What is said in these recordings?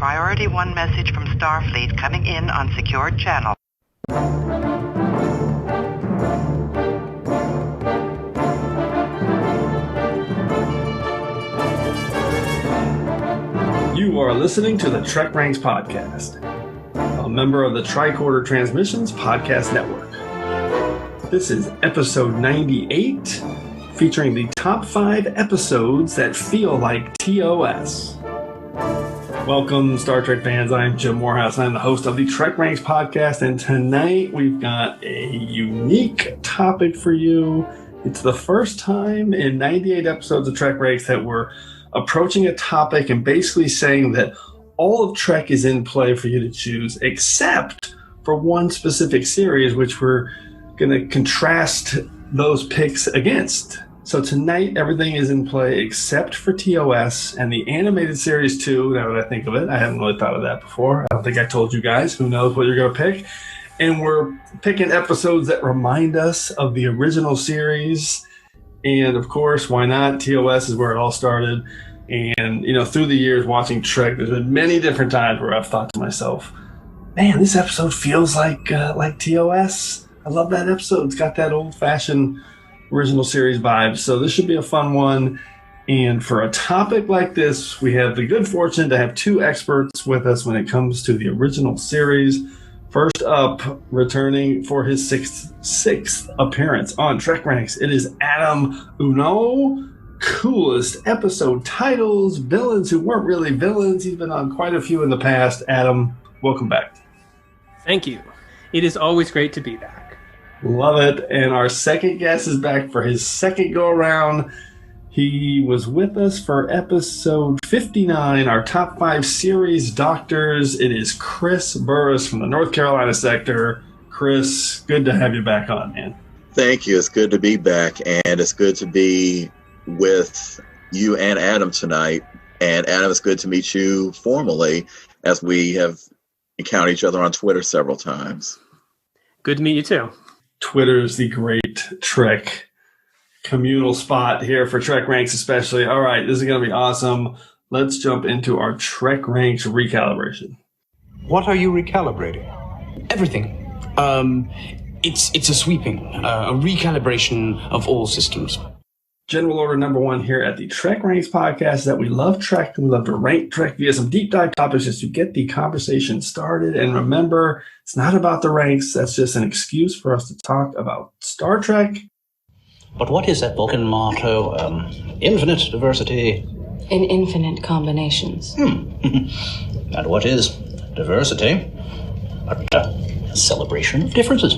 Priority 1 message from Starfleet coming in on secured channel. You are listening to the TrekRanks podcast, a member of the Tricorder Transmissions Podcast Network. This is episode 98, featuring the top 5 episodes that feel like TOS. Welcome, Star Trek fans. I'm Jim Moorhouse. I'm the host of the TrekRanks podcast, and tonight we've got a unique topic for you. It's the first time in 98 episodes of TrekRanks that we're approaching a topic and basically saying that all of Trek is in play for you to choose, except for one specific series, which we're going to contrast those picks against. So tonight, everything is in play except for TOS and the animated series too, now that I think of it. I haven't really thought of that before. I don't think I told you guys. Who knows what you're going to pick? And we're picking episodes that remind us of the original series. And of course, why not? TOS is where it all started. And, you know, through the years watching Trek, there's been many different times where I've thought to myself, man, this episode feels like TOS. I love that episode. It's got that old-fashioned original series vibe. So this should be a fun one. And for a topic like this, we have the good fortune to have two experts with us when it comes to the original series. First up, returning for his sixth appearance on TrekRanks, it is Adam Hunault. Coolest episode titles, villains who weren't really villains. He's been on quite a few in the past. Adam, welcome back. Thank you. It is always great to be back. Love it. And our second guest is back for his second go-around. He was with us for episode 59, our top 5 series doctors. It is Chris Burris from the North Carolina sector. Chris, good to have you back on, man. Thank you. It's good to be back, and it's good to be with you and Adam tonight. And Adam, it's good to meet you formally, as we have encountered each other on Twitter several times. Good to meet you too. Twitter is the great Trek communal spot here for TrekRanks especially. All right, this is going to be awesome. Let's jump into our TrekRanks recalibration. What are you recalibrating? Everything. It's a sweeping, a recalibration of all systems. General order number 1 here at the TrekRanks podcast is that we love Trek and we love to rank Trek via some deep dive topics just to get the conversation started. And remember, it's not about the ranks. That's just an excuse for us to talk about Star Trek. But what is that Vulcan motto? Infinite diversity. In infinite combinations. And what is diversity? A celebration of differences.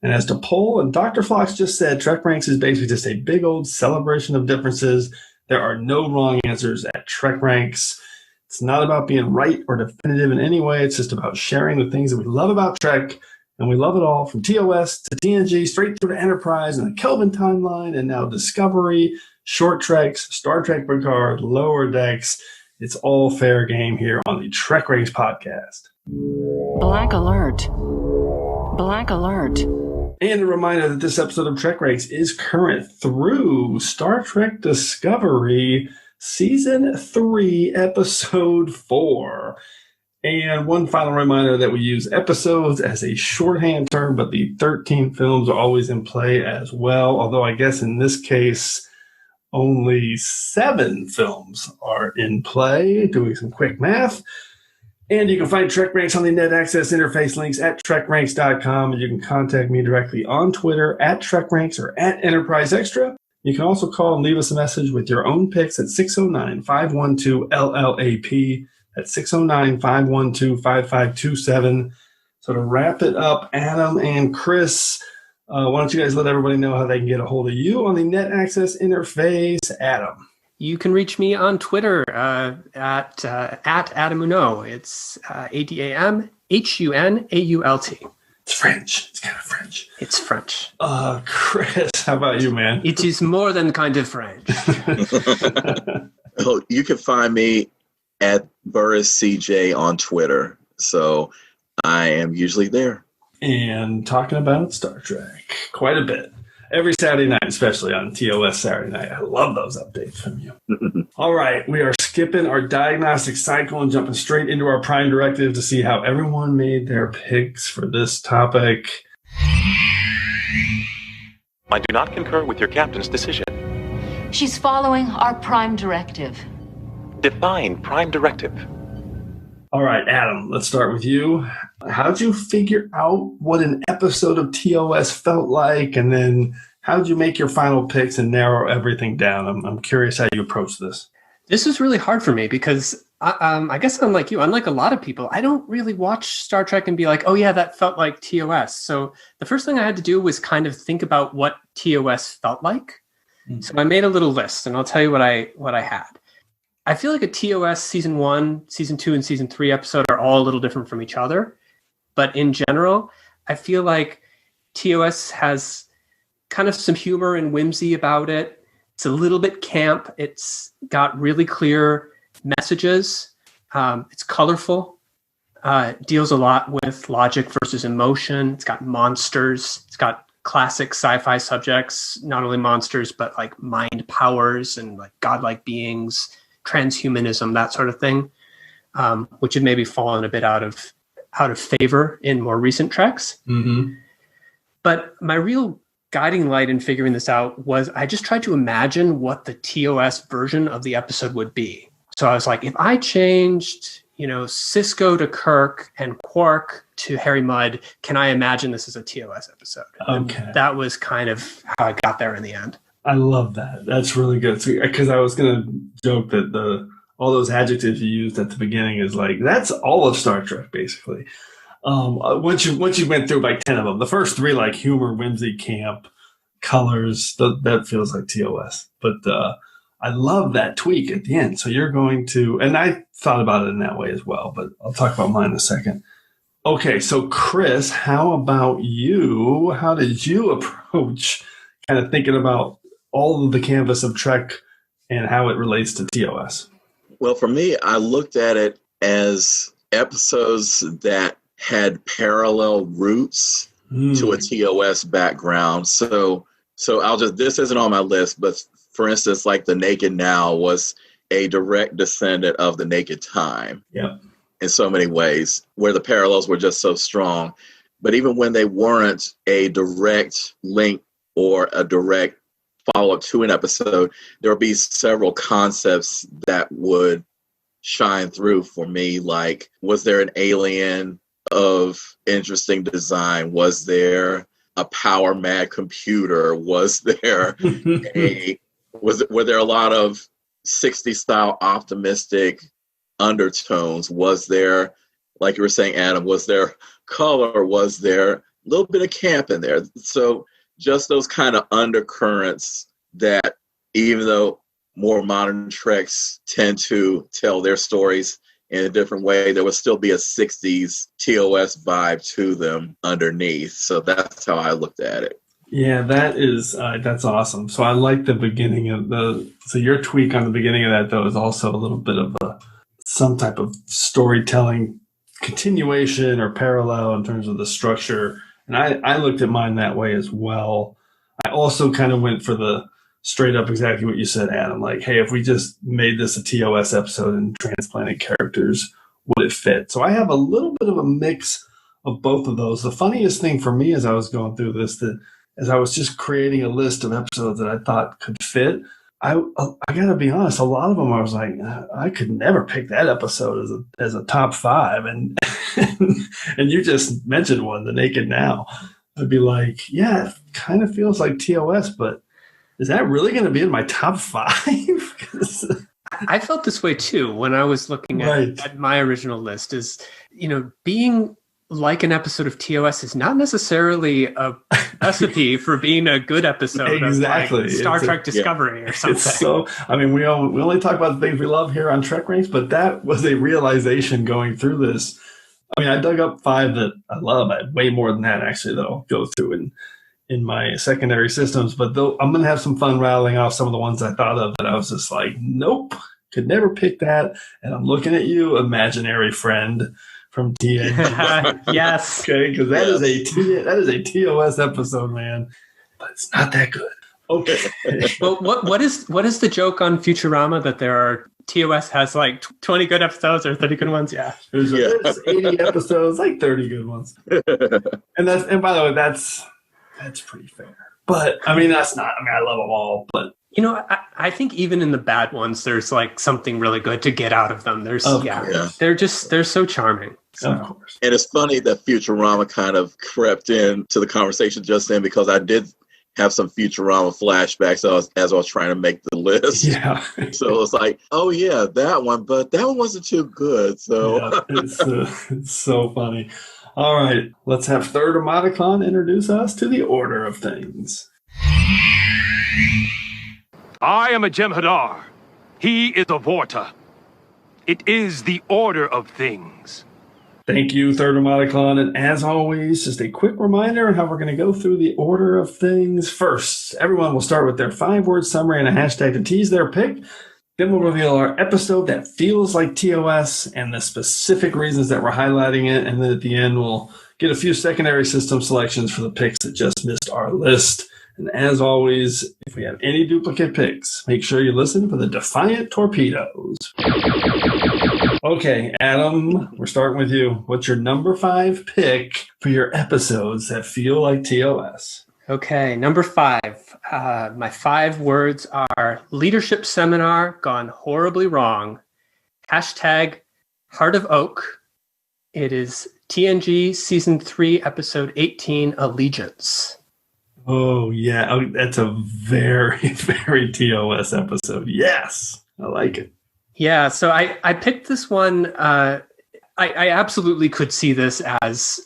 And as DePaul and Dr. Phlox just said, TrekRanks is basically just a big old celebration of differences. There are no wrong answers at TrekRanks. It's not about being right or definitive in any way. It's just about sharing the things that we love about Trek. And we love it all, from TOS to TNG, straight through to Enterprise and the Kelvin timeline, and now Discovery, Short Treks, Star Trek Picard, Lower Decks. It's all fair game here on the TrekRanks podcast. Black alert. Black alert. And a reminder that this episode of TrekRanks is current through Star Trek Discovery, Season 3, Episode 4. And one final reminder that we use episodes as a shorthand term, but the 13 films are always in play as well. Although I guess in this case, only 7 films are in play, doing some quick math. And you can find TrekRanks on the Net Access interface links at TrekRanks.com. And you can contact me directly on Twitter at TrekRanks or at Enterprise Extra. You can also call and leave us a message with your own picks at 609-512-LLAP. That's 609-512-5527. So to wrap it up, Adam and Chris, why don't you guys let everybody know how they can get a hold of you on the Net Access interface? Adam. You can reach me on Twitter at Adam Hunault. It's ADAMHUNAULT. It's French. It's kind of French. It's French. Chris, how about you, man? It is more than kind of French. Oh, you can find me at Burris CJ on Twitter. So I am usually there. And talking about Star Trek quite a bit. every Saturday night, especially on TOS Saturday night. I love those updates from you. All right, we are skipping our diagnostic cycle and jumping straight into our Prime Directive to see how everyone made their picks for this topic. I do not concur with your captain's decision. She's following our Prime Directive. Define Prime Directive. All right, Adam, let's start with you. How'd you figure out what an episode of TOS felt like? And then how'd you make your final picks and narrow everything down? I'm curious how you approach this. This was really hard for me because I guess unlike you, unlike a lot of people, I don't really watch Star Trek and be like, oh yeah, that felt like TOS. So the first thing I had to do was kind of think about what TOS felt like. Mm-hmm. So I made a little list, and I'll tell you what I had. I feel like a TOS season 1, season 2, and season 3 episode are all a little different from each other. But in general, I feel like TOS has kind of some humor and whimsy about it. It's a little bit camp. It's got really clear messages. It's colorful. Deals a lot with logic versus emotion. It's got monsters. It's got classic sci-fi subjects, not only monsters, but like mind powers and like godlike beings, transhumanism, that sort of thing, which had maybe fallen a bit out of favor in more recent Treks. Mm-hmm. But my real guiding light in figuring this out was I just tried to imagine what the TOS version of the episode would be. So I was like, if I changed, Cisco to Kirk and Quark to Harry Mudd, can I imagine this as a TOS episode? Okay. And that was kind of how I got there in the end. I love that. That's really good. Because I was going to joke that all those adjectives you used at the beginning is like, that's all of Star Trek, basically. Once you went through like 10 of them, the first 3, like humor, whimsy, camp, colors, that feels like TOS. But I love that tweak at the end. So you're going to, and I thought about it in that way as well, but I'll talk about mine in a second. Okay, so Chris, how about you? How did you approach kind of thinking about all of the canvas of Trek and how it relates to TOS? Well, for me, I looked at it as episodes that had parallel roots to a TOS background. So this isn't on my list, but for instance, like The Naked Now was a direct descendant of The Naked Time. Yeah. In so many ways, where the parallels were just so strong. But even when they weren't a direct link or a direct follow-up to an episode, there would be several concepts that would shine through for me. Like, was there an alien of interesting design? Was there a power mad computer? Was there were there a lot of 60s style optimistic undertones? Was there, like you were saying, Adam, was there color? Was there a little bit of camp in there? So just those kind of undercurrents that, even though more modern Treks tend to tell their stories in a different way, there would still be a 60s TOS vibe to them underneath. So that's how I looked at it. Yeah, that's awesome. So I like the beginning of so your tweak on the beginning of that, though, is also a little bit of some type of storytelling continuation or parallel in terms of the structure. And I looked at mine that way as well. I also kind of went for the straight up exactly what you said, Adam. Like, hey, if we just made this a TOS episode and transplanted characters, would it fit? So I have a little bit of a mix of both of those. The funniest thing for me as I was going through this, as I was just creating a list of episodes that I thought could fit, I got to be honest, a lot of them I was like, I could never pick that episode as a top 5. And and you just mentioned one, The Naked Now. I'd be like, yeah, it kind of feels like TOS, but is that really going to be in my top 5? I felt this way too when I was looking at my original list. Is, being like an episode of TOS is not necessarily a recipe for being a good episode of like Star Trek Discovery or something. It's so, we only talk about the things we love here on TrekRanks, but that was a realization going through this. I dug up 5 that I love. I had way more than that, actually, that I'll go through in my secondary systems. But though I'm going to have some fun rattling off some of the ones I thought of that I was just like, nope, could never pick that. And I'm looking at you, imaginary friend from TNG. Yes. Okay, because that is a TOS episode, man. but it's not that good. Okay. Well, what is the joke on Futurama that there are TOS has like 20 good episodes or 30 good ones? Yeah. There's 80 episodes, like 30 good ones. And by the way, that's pretty fair. But I mean, that's not. I mean, I love them all, but I think even in the bad ones, there's like something really good to get out of them. They're so charming. So. Of course. And it's funny that Futurama kind of crept into the conversation just then, because I did have some Futurama flashbacks as I was trying to make the list. Yeah. So it's like, oh yeah, that one, but that one wasn't too good. So yeah, it's so funny. All right, let's have Third Emoticon introduce us to the order of things. I am a Jem'Hadar. He is a Vorta. It is the order of things. Thank you, Third Emoticon. And as always, just a quick reminder on how we're going to go through the order of things. First, everyone will start with their 5-word summary and a hashtag to tease their pick. Then we'll reveal our episode that feels like TOS and the specific reasons that we're highlighting it. And then at the end, we'll get a few secondary system selections for the picks that just missed our list. And as always, if we have any duplicate picks, make sure you listen for the Defiant Torpedoes. Okay, Adam, we're starting with you. What's your number 5 pick for your episodes that feel like TOS? Okay, number 5. My 5 words are leadership seminar gone horribly wrong. Hashtag Heart of Oak. It is TNG Season 3, Episode 18, Allegiance. Oh, yeah. That's a very, very TOS episode. Yes, I like it. Yeah, so I picked this one. I absolutely could see this as,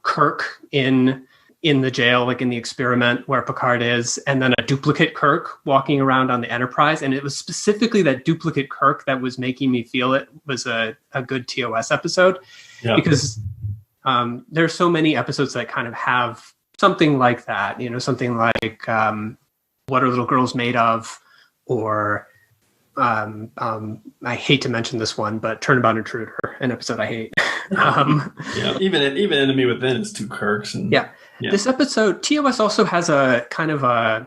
Kirk in the jail, like in the experiment where Picard is, and then a duplicate Kirk walking around on the Enterprise. And it was specifically that duplicate Kirk that was making me feel it was a good TOS episode. Yeah. Because there's so many episodes that kind of have something like that, something like What Are Little Girls Made Of? Or I hate to mention this one, but Turnabout Intruder, an episode I hate. Yeah, even Enemy Within is 2 Kirks. And, yeah. This episode, TOS also has a kind of an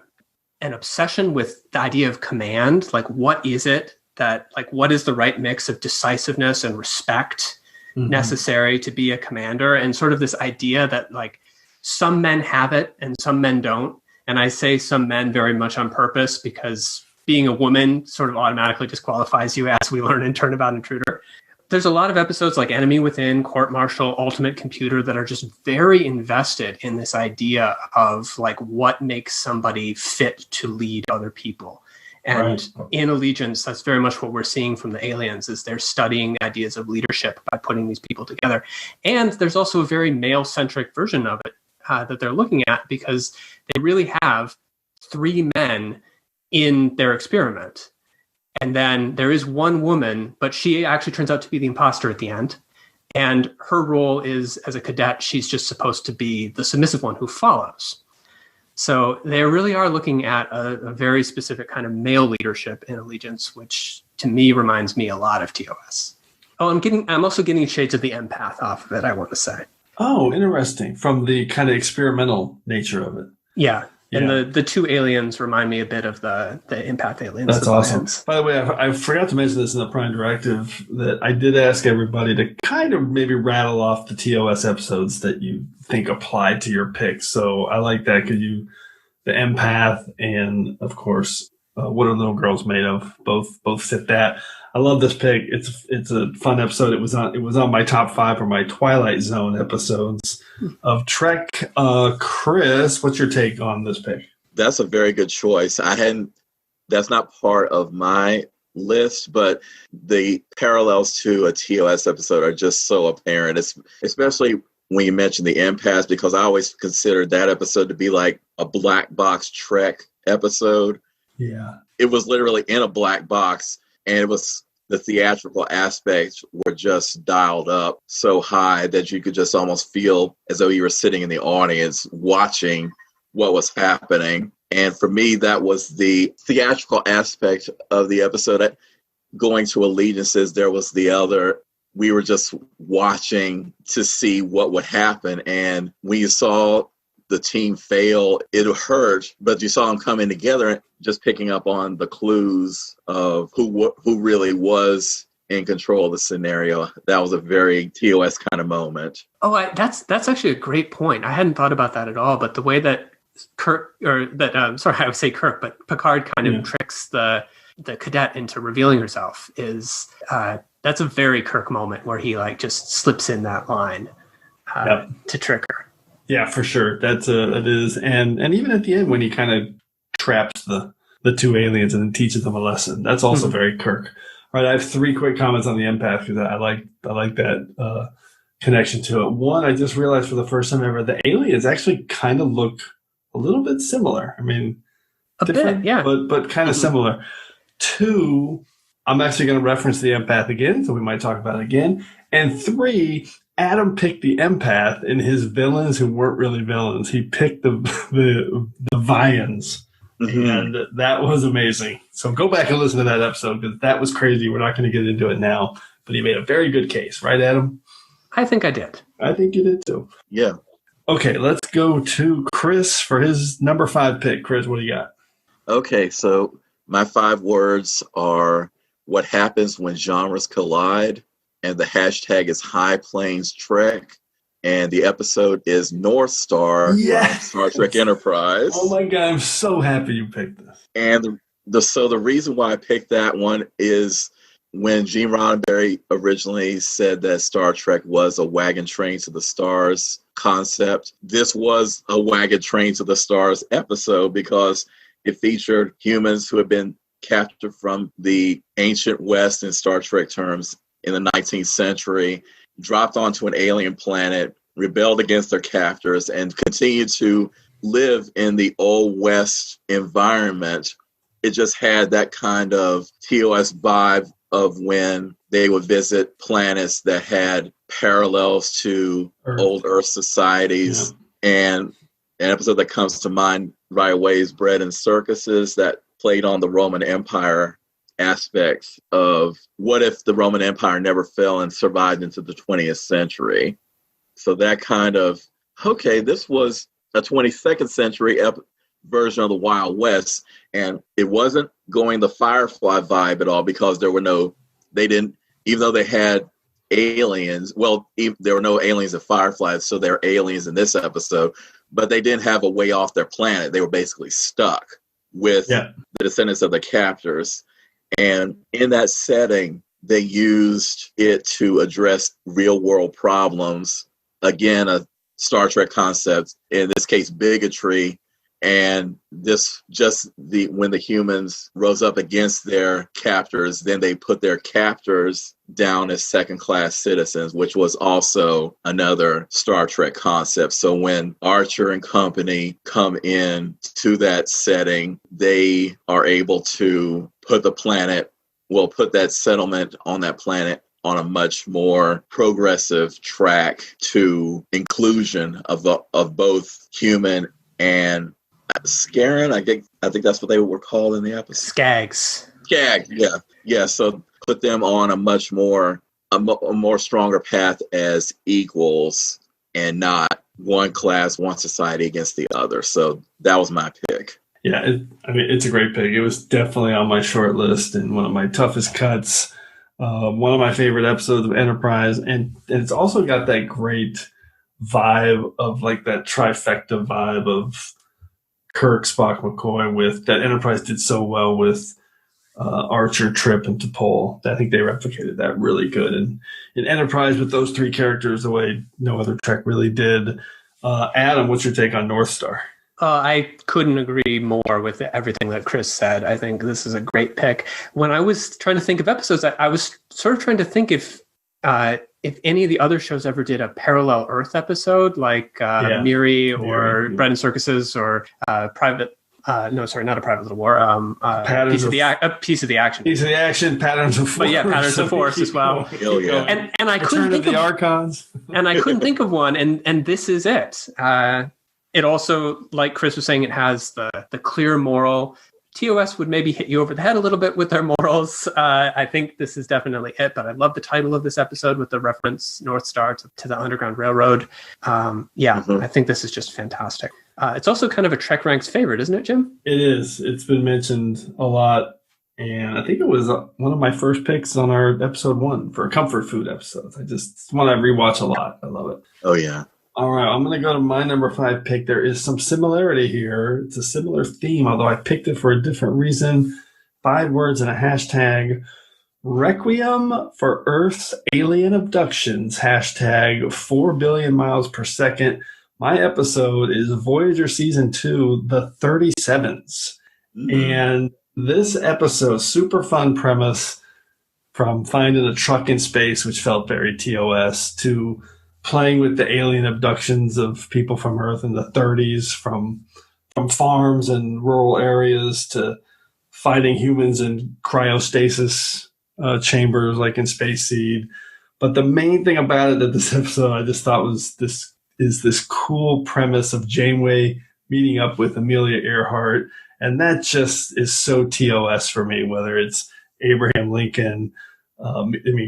obsession with the idea of command. Like, what is it that, like, what is the right mix of decisiveness and respect necessary to be a commander? And sort of this idea that, like, some men have it and some men don't. And I say some men very much on purpose because being a woman sort of automatically disqualifies you, as we learn in Turnabout Intruder. There's a lot of episodes like Enemy Within, Court Martial, Ultimate Computer that are just very invested in this idea of like what makes somebody fit to lead other people. And in Allegiance, that's very much what we're seeing from the aliens, is they're studying ideas of leadership by putting these people together. And there's also a very male-centric version of it that they're looking at, because they really have 3 men in their experiment. And then there is 1 woman, but she actually turns out to be the imposter at the end. And her role is, as a cadet, she's just supposed to be the submissive one who follows. So they really are looking at a very specific kind of male leadership in Allegiance, which to me reminds me a lot of TOS. Oh, I'm also getting shades of the Empath off of it, I want to say. Oh, interesting. From the kind of experimental nature of it. Yeah. And the 2 aliens remind me a bit of the Empath aliens. That's awesome. By the way, I forgot to mention this in the Prime Directive, that I did ask everybody to kind of maybe rattle off the TOS episodes that you think apply to your picks. So I like that, because the Empath and, of course, What Are Little Girls Made Of? Both fit that. I love this pick. It's a fun episode. It was on my top 5 for my Twilight Zone episodes of Trek. Chris, what's your take on this pick? That's a very good choice. That's not part of my list, but the parallels to a TOS episode are just so apparent. Especially when you mention the Empath, because I always considered that episode to be like a black box Trek episode. Yeah. It was literally in a black box, and it was the theatrical aspects were just dialed up so high that you could just almost feel as though you were sitting in the audience watching what was happening. And for me, that was the theatrical aspect of the episode. Going to Allegiances, there was the other. We were just watching to see what would happen. And when you saw the team fail, it hurt, but you saw them coming together, just picking up on the clues of who really was in control of the scenario. That was a very TOS kind of moment. Oh, that's actually a great point. I hadn't thought about that at all. But the way that Picard kind of tricks the cadet into revealing herself is that's a very Kirk moment where he like just slips in that line to trick her. Yeah, for sure. It is, and even at the end when he kind of traps the two aliens and then teaches them a lesson, that's also very Kirk. All right, I have 3 quick comments on the empath because I like that connection to it. One, I just realized for the first time ever, the aliens actually kind of look a little bit similar. I mean, a bit, yeah, but kind of similar. 2, I'm actually going to reference the empath again, so we might talk about it again. And 3, Adam picked the empath in his villains who weren't really villains. He picked the Vians. And that was amazing. So go back and listen to that episode because that was crazy. We're not going to get into it now, but he made a very good case. Right, Adam? I think I did. I think you did too. Yeah. Okay, let's go to Chris for his number 5 pick. Chris, what do you got? Okay, so my 5 words are what happens when genres collide, and the hashtag is High Plains Trek. And the episode is North Star from Star Trek Enterprise. Oh my God, I'm so happy you picked this. And the reason why I picked that one is when Gene Roddenberry originally said that Star Trek was a wagon train to the stars concept, this was a wagon train to the stars episode because it featured humans who had been captured from the ancient West in Star Trek terms in the 19th century, dropped onto an alien planet, rebelled against their captors, and continued to live in the Old West environment. It just had that kind of TOS vibe of when they would visit planets that had parallels to old Earth societies. Yeah. And an episode that comes to mind right away is Bread and Circuses, that played on the Roman Empire aspects of what if the Roman Empire never fell and survived into the 20th century. So that kind of, okay, this was a 22nd century version of the Wild West, and it wasn't going the Firefly vibe at all because even though they had aliens, there were no aliens in Firefly, so they're aliens in this episode, but they didn't have a way off their planet. They were basically stuck with the descendants of the captors. And in that setting, they used it to address real world problems. Again, a Star Trek concept, in this case, bigotry. And this when the humans rose up against their captors, then they put their captors down as second-class citizens, which was also another Star Trek concept. So when Archer and company come in to that setting, they are able to put that settlement on that planet on a much more progressive track to inclusion of both human and Scaran. I think that's what they were called in the episode. Skags. Yeah. So put them on a much more a more stronger path as equals and not one class, one society against the other. So that was my pick. Yeah, it's a great pick. It was definitely on my short list and one of my toughest cuts. One of my favorite episodes of Enterprise, and it's also got that great vibe of like that trifecta vibe of Kirk, Spock, McCoy with that Enterprise did so well with Archer, Trip, and Temporal. I think they replicated that really good. And in Enterprise with those 3 characters the way no other Trek really did. Adam, what's your take on North Star? I couldn't agree more with everything that Chris said. I think this is a great pick. When I was trying to think of episodes, I was sort of trying to think if any of the other shows ever did a parallel Earth episode, like Miri or Bread and Circuses or Private. No, sorry, not a Private Little War. Piece of the Action. Piece of the Action. Patterns of Force. But yeah, Patterns of Force as well. And I couldn't think of the Archons. And I couldn't think of one. And this is it. It also, like Chris was saying, it has the clear moral TOS would maybe hit you over the head a little bit with their morals, I think this is definitely it. But I love the title of this episode with the reference North Star to the Underground Railroad. I think this is just fantastic. It's also kind of a TrekRanks favorite, isn't it, Jim? It is. It's been mentioned a lot. And I think it was one of my first picks on our episode 1 for comfort food episodes. It's one I rewatch a lot. I love it. Oh, yeah. All right, I'm going to go to my number 5 pick. There is some similarity here. It's a similar theme, although I picked it for a different reason. 5 words and a hashtag. Requiem for Earth's alien abductions. Hashtag 4 billion miles per second. My episode is Voyager Season 2, The 37s. And this episode, super fun premise, from finding a truck in space, which felt very TOS, to playing with the alien abductions of people from Earth in the 30s, from farms and rural areas to fighting humans in cryostasis chambers like in Space Seed. But the main thing about it that this episode I just thought was this cool premise of Janeway meeting up with Amelia Earhart. And that just is so TOS for me, whether it's Abraham Lincoln,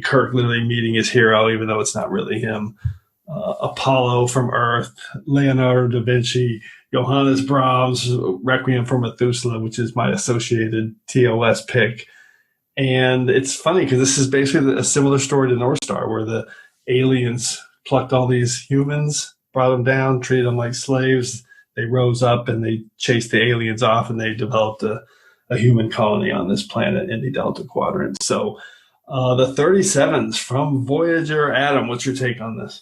Kirk literally meeting his hero, even though it's not really him. Apollo from Earth, Leonardo da Vinci, Johannes Brahms, Requiem for Methuselah, which is my associated TOS pick. And it's funny because this is basically a similar story to North Star, where the aliens plucked all these humans, brought them down, treated them like slaves. They rose up and they chased the aliens off, and they developed a human colony on this planet in the Delta Quadrant. So the 37s from Voyager. Adam, what's your take on this?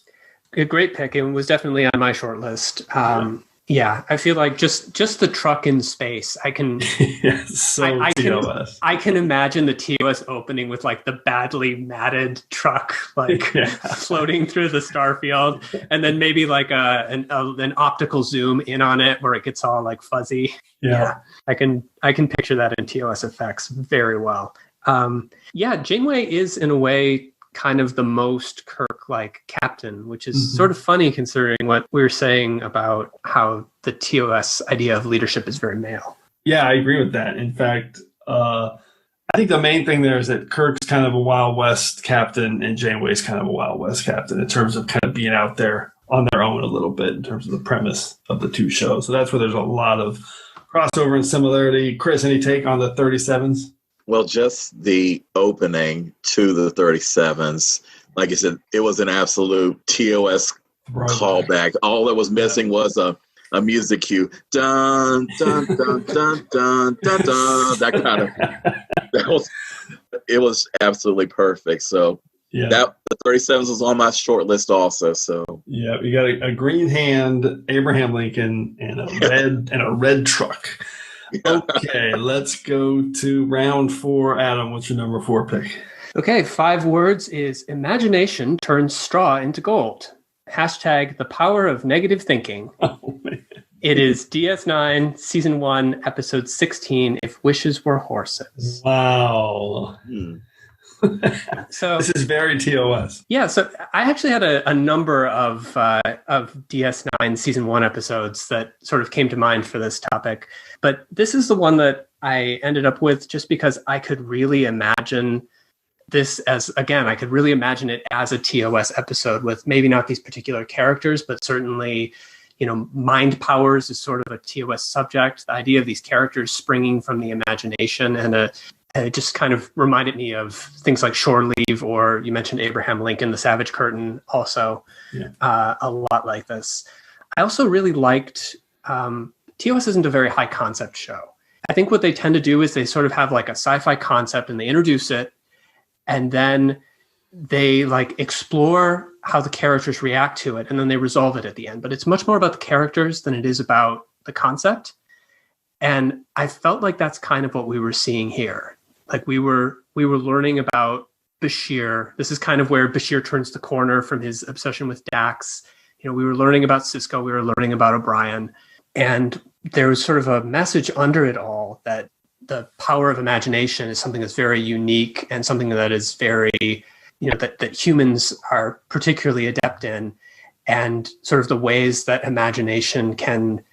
A great pick. It was definitely on my short list. I feel like just the truck in space. I can TOS. I can imagine the TOS opening with like the badly matted truck floating through the starfield, and then maybe like an optical zoom in on it where it gets all like fuzzy. Yeah. I can picture that in TOS effects very well. Janeway is in a way kind of the most Kirk-like captain, which is sort of funny considering what we were saying about how the TOS idea of leadership is very male. Yeah, I agree with that. In fact, I think the main thing there is that Kirk's kind of a Wild West captain and Janeway's kind of a Wild West captain in terms of kind of being out there on their own a little bit in terms of the premise of the two shows. So that's where there's a lot of crossover and similarity. Chris, any take on the 37s? Well, just the opening to the 37s, like I said, it was an absolute TOS callback. All that was missing was a music cue. Dun, dun, dun, dun, dun, dun, dun. It was absolutely perfect. So the 37s was on my short list also. So yeah, you got a green hand, Abraham Lincoln, and a red truck. Okay, let's go to round 4. Adam, what's your number 4 pick? Okay, 5 words is imagination turns straw into gold. Hashtag the power of negative thinking. Oh, man. It is DS9, Season 1, Episode 16, If Wishes Were Horses. Wow. So this is very TOS. Yeah, so I actually had a number of DS9 Season 1 episodes that sort of came to mind for this topic. But this is the one that I ended up with just because I could really imagine this as, again, I could really imagine it as a TOS episode with maybe not these particular characters, but certainly, mind powers is sort of a TOS subject. The idea of these characters springing from the imagination and it just kind of reminded me of things like Shore Leave, or you mentioned Abraham Lincoln, The Savage Curtain, also a lot like this. I also really liked, TOS isn't a very high concept show. I think what they tend to do is they sort of have like a sci-fi concept and they introduce it, and then they like explore how the characters react to it, and then they resolve it at the end. But it's much more about the characters than it is about the concept. And I felt like that's kind of what we were seeing here. Like we were learning about Bashir. This is kind of where Bashir turns the corner from his obsession with Dax. We were learning about Sisko. We were learning about O'Brien. And there was sort of a message under it all that the power of imagination is something that's very unique and something that is very, that humans are particularly adept in, and sort of the ways that imagination can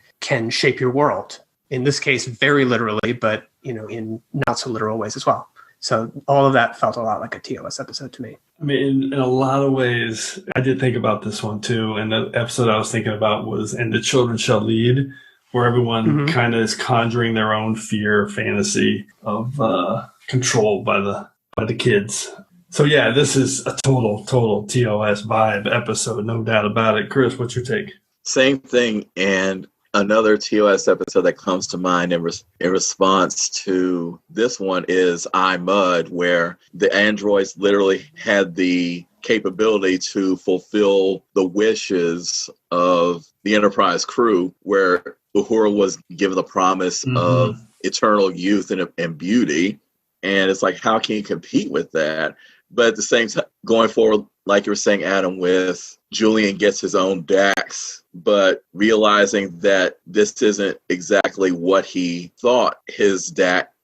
shape your world. In this case, very literally, but in not so literal ways as well. So all of that felt a lot like a TOS episode to me. I mean, in a lot of ways, I did think about this one too. And the episode I was thinking about was "And the Children Shall Lead," where everyone kind of is conjuring their own fear, fantasy of control by the kids. So yeah, this is a total TOS vibe episode, no doubt about it. Chris, what's your take? Same thing, and another TOS episode that comes to mind in response to this one is I, Mud, where the androids literally had the capability to fulfill the wishes of the Enterprise crew, where Uhura was given the promise of eternal youth and beauty. And it's like, how can you compete with that? But at the same time, going forward, like you were saying, Adam, with Julian gets his own Dax, but realizing that this isn't exactly what he thought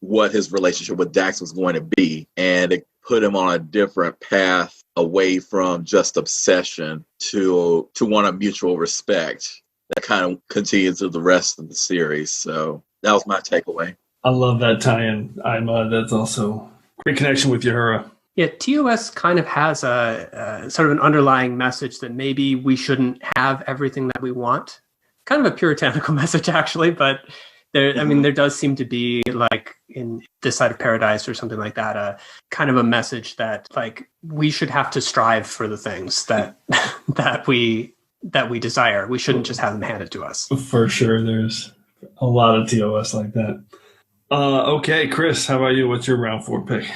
what his relationship with Dax was going to be. And it put him on a different path away from just obsession to one of mutual respect. That kind of continues through the rest of the series. So that was my takeaway. I love that tie-in, Ima. That's also great connection with Uhura. Yeah, TOS kind of has a sort of an underlying message that maybe we shouldn't have everything that we want. Kind of a puritanical message, actually, but there does seem to be, like in This Side of Paradise or something like that, a kind of a message that like we should have to strive for the things that that we desire. We shouldn't just have them handed to us. For sure, there's a lot of TOS like that. Okay, Chris, how about you? What's your round 4 pick?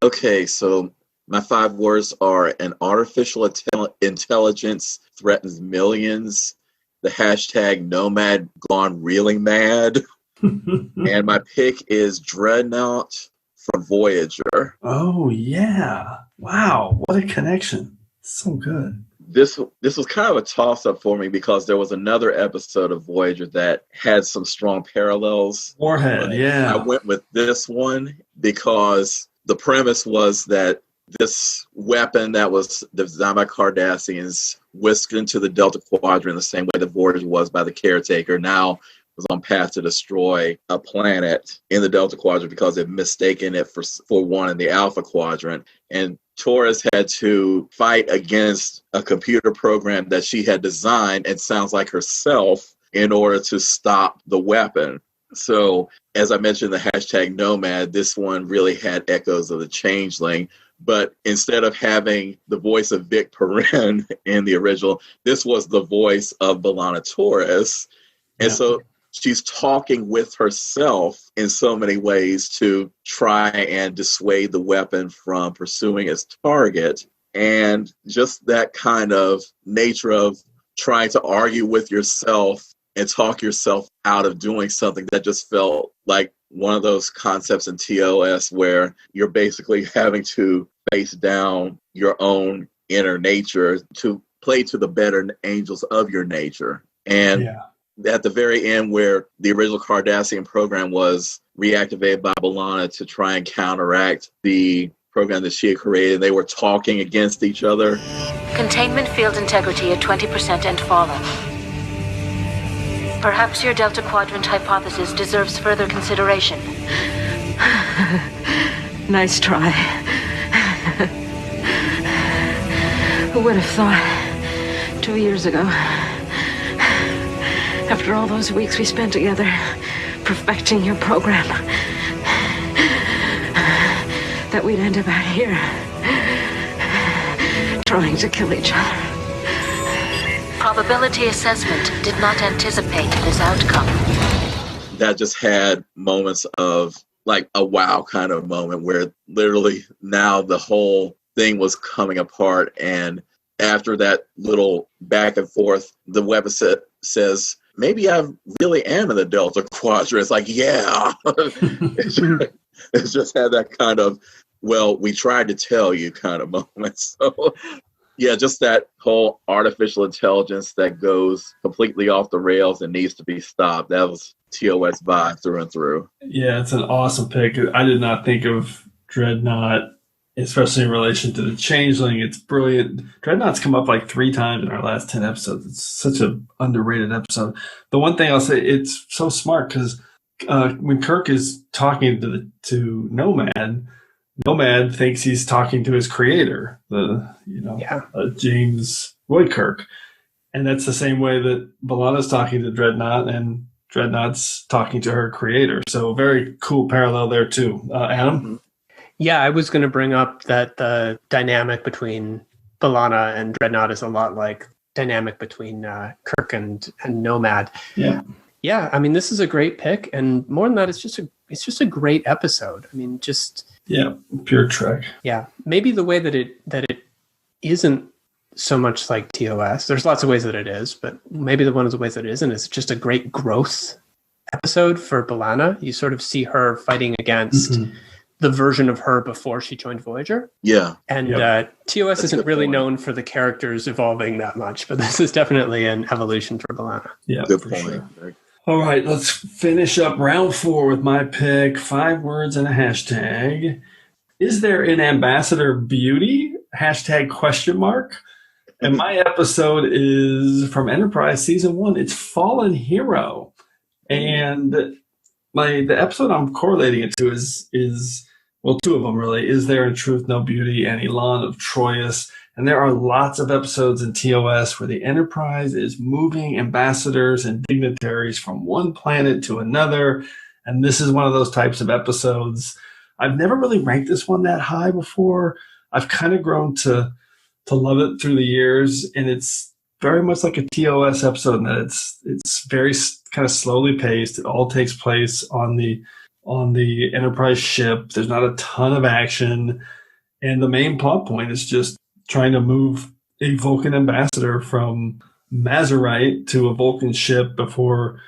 Okay, so my 5 words are: an artificial intelligence threatens millions, the hashtag nomad gone really mad, and my pick is Dreadnought from Voyager. Oh, yeah. Wow, what a connection. So good. This was kind of a toss-up for me because there was another episode of Voyager that had some strong parallels. Warhead, yeah. I went with this one because the premise was that this weapon that was designed by Cardassians whisked into the Delta Quadrant the same way the Voyager was by the Caretaker, now was on path to destroy a planet in the Delta Quadrant because they'd mistaken it for one in the Alpha Quadrant. And Torres had to fight against a computer program that she had designed and sounds like herself in order to stop the weapon. So, as I mentioned, the hashtag Nomad, this one really had echoes of the Changeling. But instead of having the voice of Vic Perrin in the original, this was the voice of B'Elanna Torres. And so she's talking with herself in so many ways to try and dissuade the weapon from pursuing its target. And just that kind of nature of trying to argue with yourself and talk yourself out of doing something, that just felt like one of those concepts in TOS where you're basically having to face down your own inner nature to play to the better angels of your nature. And at the very end, where the original Cardassian program was reactivated by B'Elanna to try and counteract the program that she had created, they were talking against each other. Containment field integrity at 20% and falling. Perhaps your Delta Quadrant hypothesis deserves further consideration. Nice try. Who would have thought 2 years ago, after all those weeks we spent together perfecting your program, that we'd end up out here trying to kill each other. Probability assessment did not anticipate this outcome. That just had moments of like a wow kind of moment where literally now the whole thing was coming apart. And after that little back and forth, the weapon says, maybe I really am in the Delta Quadrant. It's like, yeah. It's just had that kind of, well, we tried to tell you kind of moment. So, yeah, just that whole artificial intelligence that goes completely off the rails and needs to be stopped. That was TOS vibe through and through. Yeah, it's an awesome pick. I did not think of Dreadnought, especially in relation to the Changeling. It's brilliant. Dreadnought's come up like 3 times in our last 10 episodes. It's such an underrated episode. The one thing I'll say, it's so smart because when Kirk is talking to Nomad thinks he's talking to his creator, James Roy Kirk. And that's the same way that B'Elanna's talking to Dreadnought, and Dreadnought's talking to her creator. So very cool parallel there too. Adam? Yeah, I was going to bring up that the dynamic between B'Elanna and Dreadnought is a lot like dynamic between Kirk and Nomad. Yeah. Yeah, I mean, this is a great pick, and more than that, it's just a great episode. I mean, pure Trek. Yeah, maybe the way that it isn't so much like TOS. There's lots of ways that it is, but maybe one of the ways that it isn't is just a great growth episode for B'Elanna. You sort of see her fighting against the version of her before she joined Voyager. Yeah. And TOS isn't really known for the characters evolving that much, but this is definitely an evolution for B'Elanna. Yeah, good for point. Sure. All right, let's finish up round 4 with my pick. 5 words and a hashtag. Is there an ambassador beauty? #? And my episode is from Enterprise Season 1. It's Fallen Hero. And the episode I'm correlating it to is 2 of them really. Is There in Truth No Beauty? And Elan of Troyes. And there are lots of episodes in TOS where the Enterprise is moving ambassadors and dignitaries from one planet to another. And this is one of those types of episodes. I've never really ranked this one that high before. I've kind of grown to love it through the years, and it's very much like a TOS episode in that it's very kind of slowly paced. It all takes place on the Enterprise ship. There's not a ton of action, and the main plot point is just trying to move a Vulcan ambassador from Mazarite to a Vulcan ship before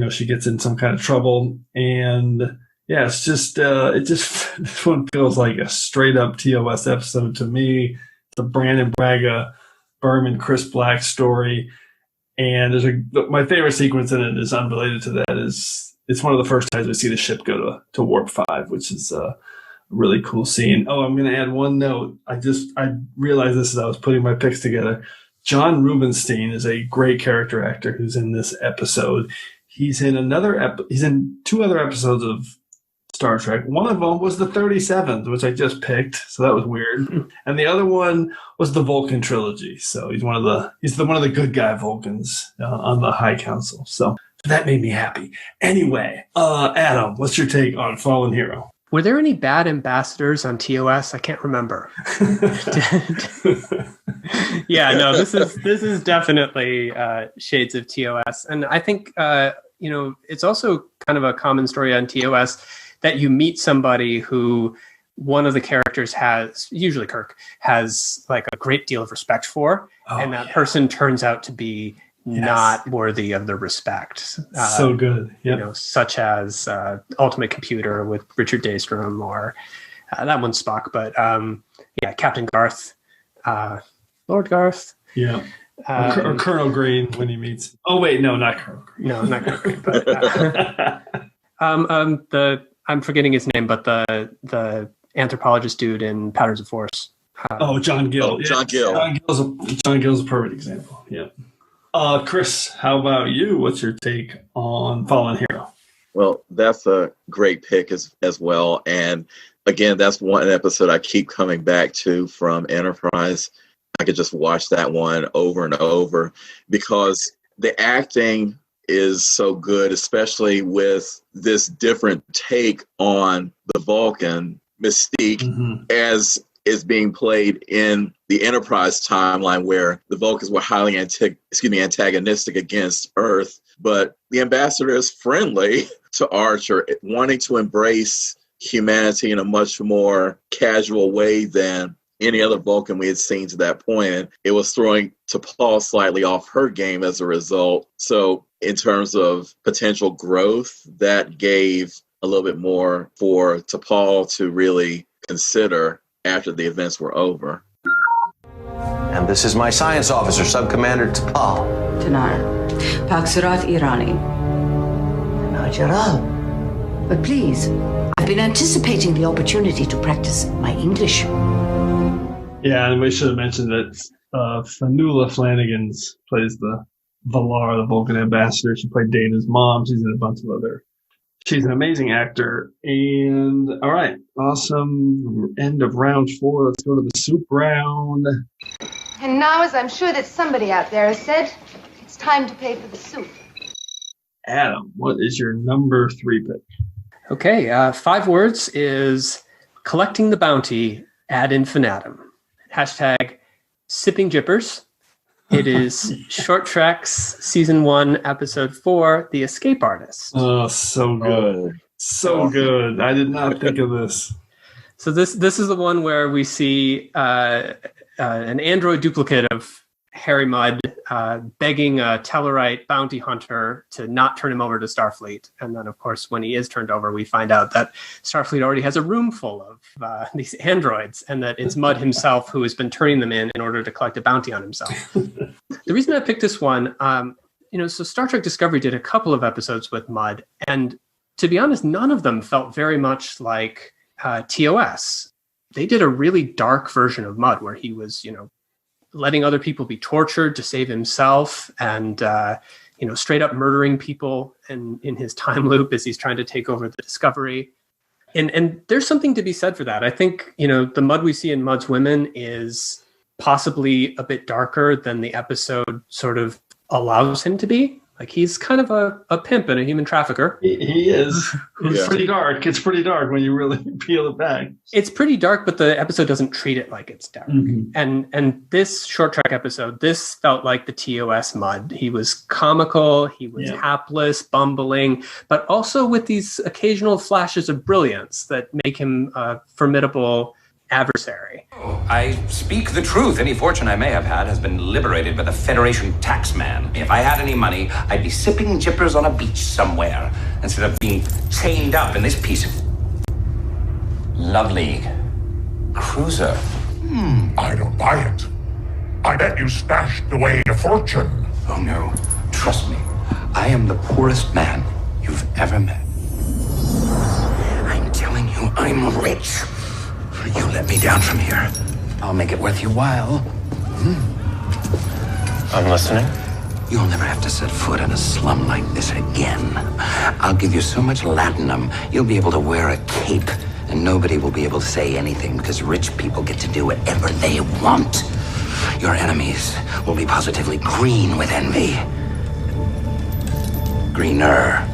she gets in some kind of trouble. And yeah, it's just this one feels like a straight up TOS episode to me. The Brandon Braga, Berman, Chris Black story. And my favorite sequence in it is unrelated to that. It's one of the first times we see the ship go to Warp 5, which is a really cool scene. Oh, I'm going to add one note. I realized this as I was putting my picks together. John Rubinstein is a great character actor who's in this episode. He's in he's in 2 other episodes of Star Trek. One of them was the 37th, which I just picked, so that was weird. And the other one was the Vulcan trilogy. So he's one of the good guy Vulcans on the High Council. So that made me happy. Anyway, Adam, what's your take on Fallen Hero? Were there any bad ambassadors on TOS? I can't remember. Yeah, no, this is definitely shades of TOS, and I think it's also kind of a common story on TOS that you meet somebody who one of the characters has, usually Kirk, has like a great deal of respect for, and that person turns out to be not worthy of the respect. So good. Yep. Such as Ultimate Computer with Richard Daystrom, or that one's Spock, but Captain Garth, Lord Garth. Yeah. Or Colonel Green when he meets. Oh wait, no, not Colonel Green. No, not Colonel Green. But I'm forgetting his name, but the anthropologist dude in Patterns of Force. John Gill. Oh, John Gill. John Gill's a perfect example. Yeah. Chris, how about you? What's your take on Fallen Hero? Well, that's a great pick as well. And again, that's one episode I keep coming back to from Enterprise. I could just watch that one over and over because the acting is so good, especially with this different take on the Vulcan mystique as is being played in the Enterprise timeline, where the Vulcans were highly antagonistic against Earth, but the ambassador is friendly to Archer, wanting to embrace humanity in a much more casual way than any other Vulcan we had seen to that point. And it was throwing T'Pol slightly off her game as a result. So in terms of potential growth, that gave a little bit more for T'Pol to really consider after the events were over. And this is my science officer, Subcommander T'Pol. Tanar. Paksurat Irani. Najaral. But please, I've been anticipating the opportunity to practice my English. Yeah, and we should have mentioned that Fanula Flanagan plays the Valar, the Vulcan ambassador. She played Data's mom. She's in a bunch of other She's an amazing actor. And all right, awesome. End of round 4. Let's go to the soup round. And now, as I'm sure that somebody out there has said, it's time to pay for the soup. Adam, what is your number 3 pick? Okay, 5 words is collecting the bounty ad infinitum. Hashtag sipping jippers. It is Short Treks Season 1, Episode 4, The Escape Artist. Oh, so good. So good. I did not think of this. So this is the one where we see an android duplicate of Harry Mudd begging a Tellarite bounty hunter to not turn him over to Starfleet. And then, of course, when he is turned over, we find out that Starfleet already has a room full of these androids, and that it's Mudd himself who has been turning them in order to collect a bounty on himself. The reason I picked this one, so Star Trek Discovery did a couple of episodes with Mudd, and to be honest, none of them felt very much like TOS. They did a really dark version of Mudd where he was, letting other people be tortured to save himself, and straight up murdering people in his time loop as he's trying to take over the Discovery. And there's something to be said for that. I think, the Mudd we see in Mudd's Women is possibly a bit darker than the episode sort of allows him to be. Like, he's kind of a pimp and a human trafficker. He is. It's pretty dark. It's pretty dark when you really peel it back. It's pretty dark, but the episode doesn't treat it like it's dark. Mm-hmm. And this Short Trek episode, this felt like the TOS Mudd. He was comical, he was hapless, bumbling, but also with these occasional flashes of brilliance that make him a formidable adversary. I speak the truth. Any fortune I may have had has been liberated by the Federation taxman. If I had any money, I'd be sipping jippers on a beach somewhere instead of being chained up in this piece of lovely cruiser. I don't buy it. I bet you stashed away a fortune. Oh no, trust me. I am the poorest man you've ever met. I'm telling you, I'm rich. You let me down from here. I'll make it worth your while. I'm listening. You'll never have to set foot in a slum like this again. I'll give you so much latinum, you'll be able to wear a cape, and nobody will be able to say anything because rich people get to do whatever they want. Your enemies will be positively green with envy. Greener.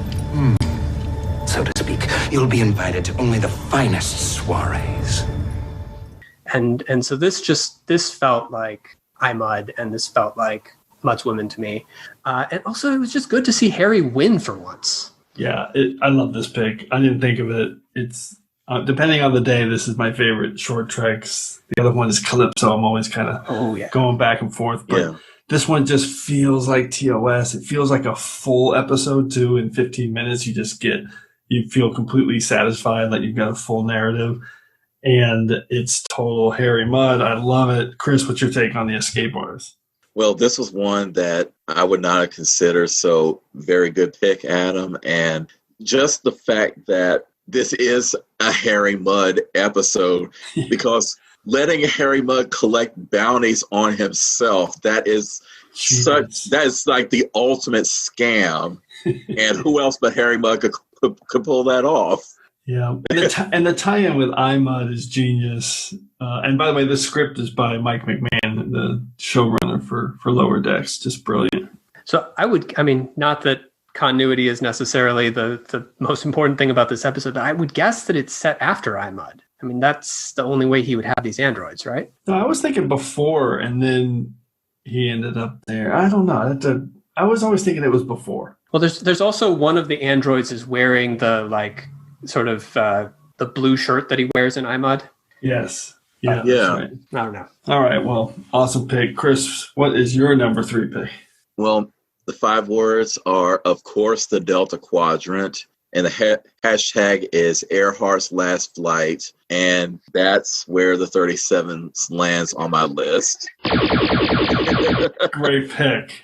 So to speak. You'll be invited to only the finest soirees. And so this felt like Mudd, and this felt like Mudd's Women to me. And also, it was just good to see Harry win for once. Yeah, I love this pick. I didn't think of it. It's depending on the day, this is my favorite Short Treks. The other one is Calypso. I'm always kind of going back and forth. But this one just feels like TOS. It feels like a full episode, too. In 15 minutes, you feel completely satisfied that you've got a full narrative. And it's total Harry Mudd. I love it. Chris, what's your take on The Escape Artist? Well, this was one that I would not have considered, so very good pick, Adam. And just the fact that this is a Harry Mudd episode, because letting Harry Mudd collect bounties on himself, that is like the ultimate scam. And who else but Harry Mudd could pull that off? Yeah, and the tie-in with Mudd is genius. And by the way, this script is by Mike McMahon, the showrunner for Lower Decks. Just brilliant. So not that continuity is necessarily the most important thing about this episode, but I would guess that it's set after Mudd. I mean, that's the only way he would have these androids, right? No, I was thinking before, and then he ended up there. I don't know. I was always thinking it was before. Well, there's also one of the androids is wearing the the blue shirt that he wears in Mudd. Yes. Yeah. Right. I don't know. All right. Well, awesome pick. Chris, what is your number 3 pick? Well, the 5 words are, of course, the Delta Quadrant. And the hashtag is Earhart's Last Flight. And that's where the 37 lands on my list. Great pick.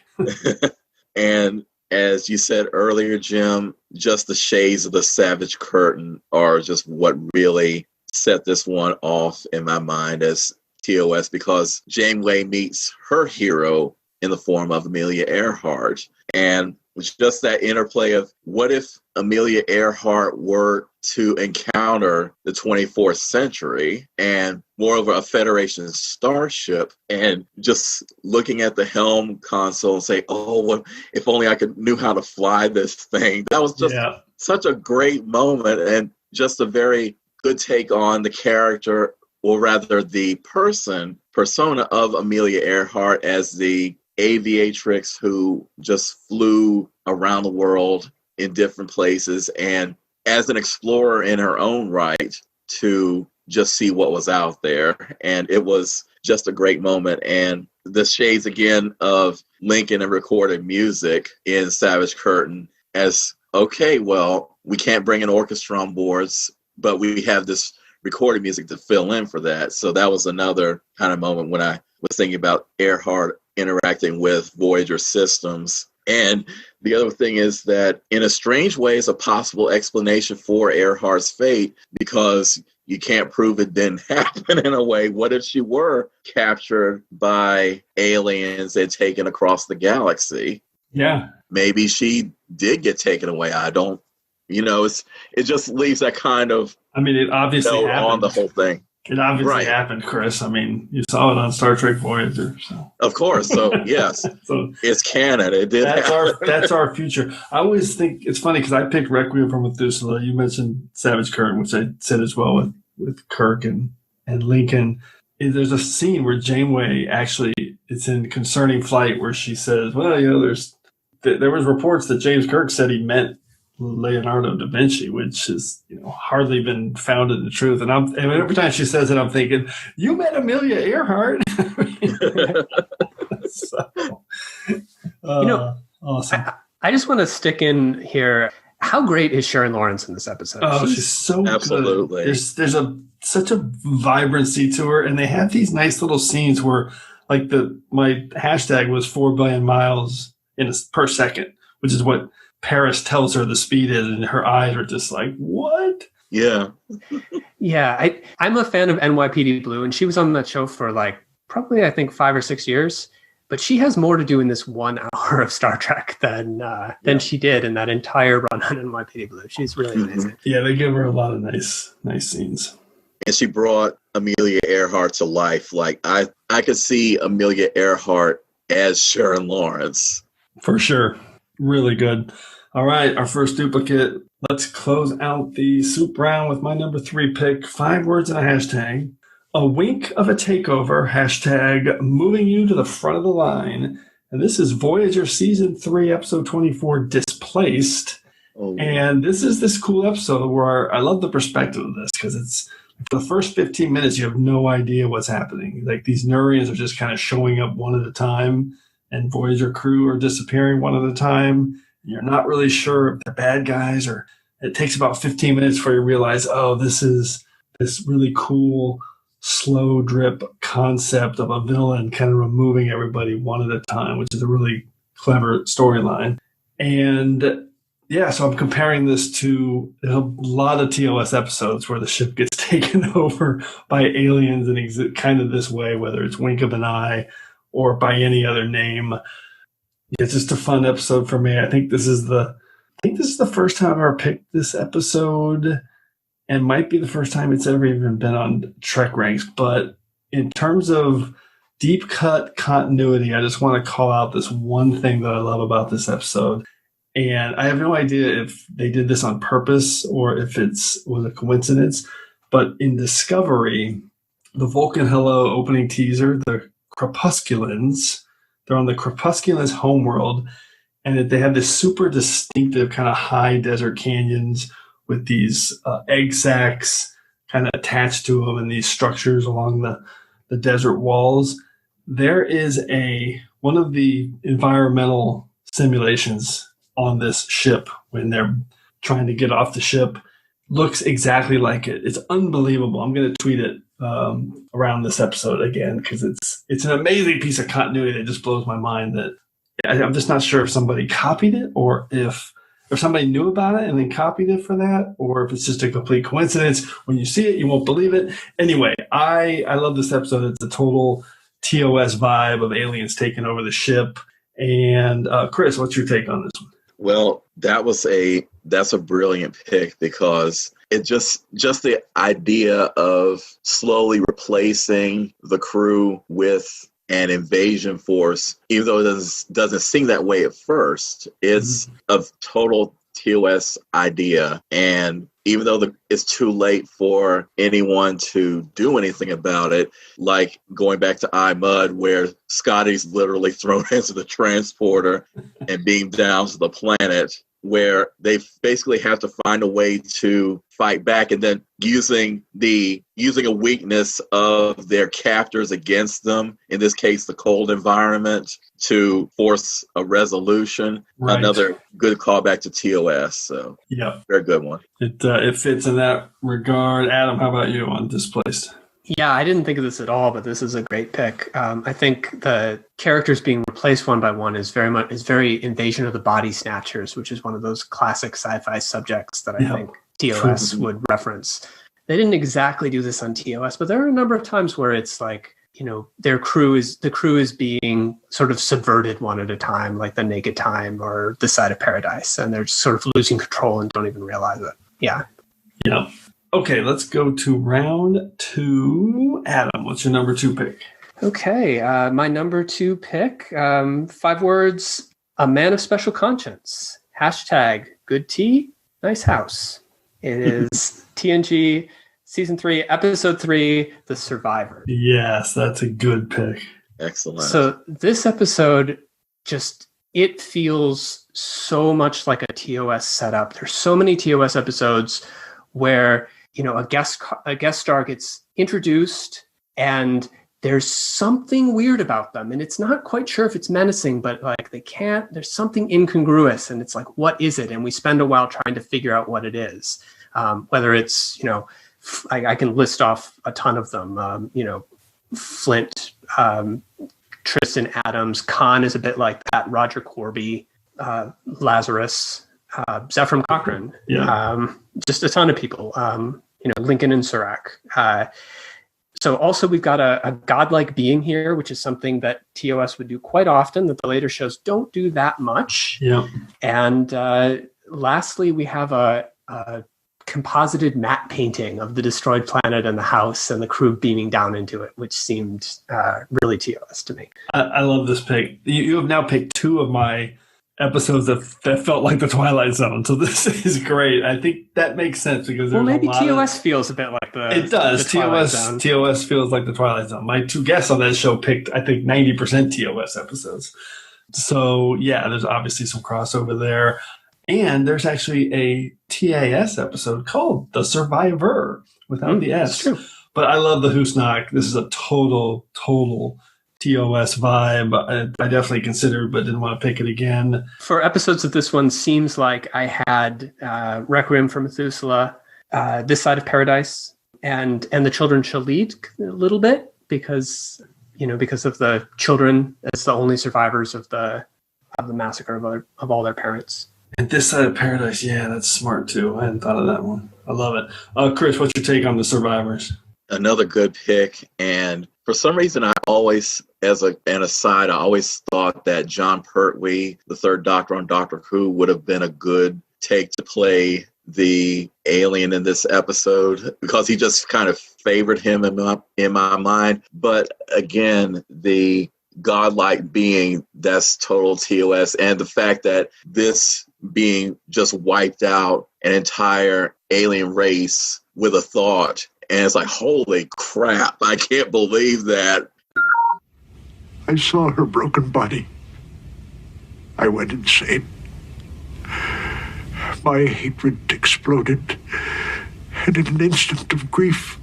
And as you said earlier, Jim, just the shades of the Savage Curtain are just what really set this one off in my mind as TOS, because Janeway meets her hero in the form of Amelia Earhart. And was just that interplay of what if Amelia Earhart were to encounter the 24th century and moreover a Federation starship, and just looking at the helm console and say, oh, well, if only I knew how to fly this thing. That was just such a great moment, and just a very good take on the character, or rather the persona of Amelia Earhart as the aviatrix who just flew around the world in different places, and as an explorer in her own right to just see what was out there. And it was just a great moment. And the shades again of Lincoln and recorded music in Savage Curtain as, okay, well, we can't bring an orchestra on boards, but we have this recorded music to fill in for that. So that was another kind of moment when I was thinking about Earhart interacting with Voyager systems. And the other thing is that in a strange way, it's a possible explanation for Earhart's fate, because you can't prove it didn't happen in a way. What if she were captured by aliens and taken across the galaxy? Yeah. Maybe she did get taken away. I don't, it just leaves that kind of it obviously happened on the whole thing. It obviously happened, Chris. You saw it on Star Trek Voyager. So. Of course. So, yes, so it's canon. It did that's our future. I always think it's funny because I picked Requiem for Methuselah. You mentioned Savage Curtain, which I said as well with Kirk and Lincoln. There's a scene where Janeway actually, it's in Concerning Flight, where she says, well, there was reports that James Kirk said he meant Leonardo da Vinci, which has hardly been founded in the truth. And every time she says it, I'm thinking, you met Amelia Earhart. Awesome. I just want to stick in here. How great is Sharon Lawrence in this episode? Oh, she's so absolutely good. There's such a vibrancy to her, and they have these nice little scenes where, like, my hashtag was 4 billion miles per second, which is what Paris tells her the speed is, and her eyes are just like, what? Yeah. Yeah, I'm a fan of NYPD Blue, and she was on that show for probably I think 5 or 6 years. But she has more to do in this 1 hour of Star Trek than she did in that entire run on NYPD Blue. She's really amazing. Yeah, they give her a lot of nice scenes. And she brought Amelia Earhart to life. Like I could see Amelia Earhart as Sharon Lawrence. For sure. Really good. All right, our first duplicate. Let's close out the soup round with my number 3 pick. 5 words and a hashtag. A wink of a takeover, hashtag moving you to the front of the line. And this is Voyager Season 3, Episode 24, Displaced. Oh. And this is this cool episode where I love the perspective of this, because it's for the first 15 minutes, you have no idea what's happening. Like, these Nurians are just kind of showing up one at a time, and Voyager crew are disappearing one at a time. You're not really sure if they're bad guys, or it takes about 15 minutes before you realize, oh, this is this really cool slow drip concept of a villain kind of removing everybody one at a time, which is a really clever storyline. And yeah, so I'm comparing this to a lot of TOS episodes where the ship gets taken over by aliens in kind of this way, whether it's wink of an eye or by any other name. It's just a fun episode for me. I think this is the first time I've ever picked this episode, and might be the first time it's ever even been on TrekRanks. But in terms of deep cut continuity, I just want to call out this one thing that I love about this episode. And I have no idea if they did this on purpose or if was a coincidence. But in Discovery, the Vulcan Hello opening teaser, the Crepusculans, they're on the Crepusculans homeworld, and they have this super distinctive kind of high desert canyons with these egg sacs kind of attached to them and these structures along the desert walls. There is one of the environmental simulations on this ship when they're trying to get off the ship. Looks exactly like it. It's unbelievable. I'm going to tweet it around this episode again, because it's an amazing piece of continuity that just blows my mind. That I'm just not sure if somebody copied it or if somebody knew about it and then copied it for that, or if it's just a complete coincidence. When you see it, you won't believe it. Anyway, I love this episode. It's a total TOS vibe of aliens taking over the ship. And Chris, what's your take on this one? Well, that's a brilliant pick, because it just the idea of slowly replacing the crew with an invasion force, even though it doesn't seem that way at first, it's a total TOS idea. And even though it's too late for anyone to do anything about it, like going back to iMud, where Scotty's literally thrown into the transporter and beamed down to the planet, where they basically have to find a way to fight back, and then using a weakness of their captors against them, in this case the cold environment, to force a resolution. Right. Another good callback to TOS. So yeah, very good one. It fits in that regard. Adam, how about you on Displaced? Yeah, I didn't think of this at all, but this is a great pick. I think the characters being replaced one by one is very Invasion of the Body Snatchers, which is one of those classic sci-fi subjects that I think TOS would reference. They didn't exactly do this on TOS, but there are a number of times where it's like, the crew is being sort of subverted one at a time, like the Naked Time or the Side of Paradise, and they're just sort of losing control and don't even realize it. Yeah. Yeah. Okay, let's go to round 2. Adam, what's your number 2 pick? Okay, my number 2 pick, 5 words, a man of special conscience. # good tea, nice house. It is TNG Season 3, Episode 3, The Survivor. Yes, that's a good pick. Excellent. So this episode it feels so much like a TOS setup. There's so many TOS episodes where a guest star gets introduced and there's something weird about them, and it's not quite sure if it's menacing, but like there's something incongruous, and it's like, what is it? And we spend a while trying to figure out what it is. Whether it's, I can list off a ton of them, Flint, Tristan Adams, Khan is a bit like that, Roger Corby, Lazarus, Zephram Cochrane, just a ton of people, Lincoln and Surak. So also we've got a godlike being here, which is something that TOS would do quite often, that the later shows don't do that much. Yeah. And lastly, we have a composited matte painting of the destroyed planet and the house and the crew beaming down into it, which seemed really TOS to me. I love this pick. You have now picked 2 of my episodes that felt like the Twilight Zone, so this is great. I think that makes sense because maybe TOS feels a bit like it does. TOS feels like the Twilight Zone. My 2 guests on that show picked, I think, 90% TOS episodes. So yeah, there's obviously some crossover there, and there's actually a TAS episode called The Survivor without the S. True. But I love the Hunault. This is a total TOS vibe. I definitely considered, but didn't want to pick it again. For episodes of this one, seems like I had Requiem for Methuselah, This Side of Paradise, and The Children Shall Lead a little bit because of the children as the only survivors of the massacre of all their parents. And This Side of Paradise, yeah, that's smart too. I hadn't thought of that one. I love it. Chris, what's your take on the survivors? Another good pick, and for some reason, I always, as an aside, I always thought that John Pertwee, the third Doctor on Doctor Who, would have been a good take to play the alien in this episode, because he just kind of favored him in my mind. But again, the godlike being, that's total TOS, and the fact that this being just wiped out an entire alien race with a thought. And it's like, holy crap, I can't believe that. I saw her broken body. I went insane. My hatred exploded, and in an instant of grief,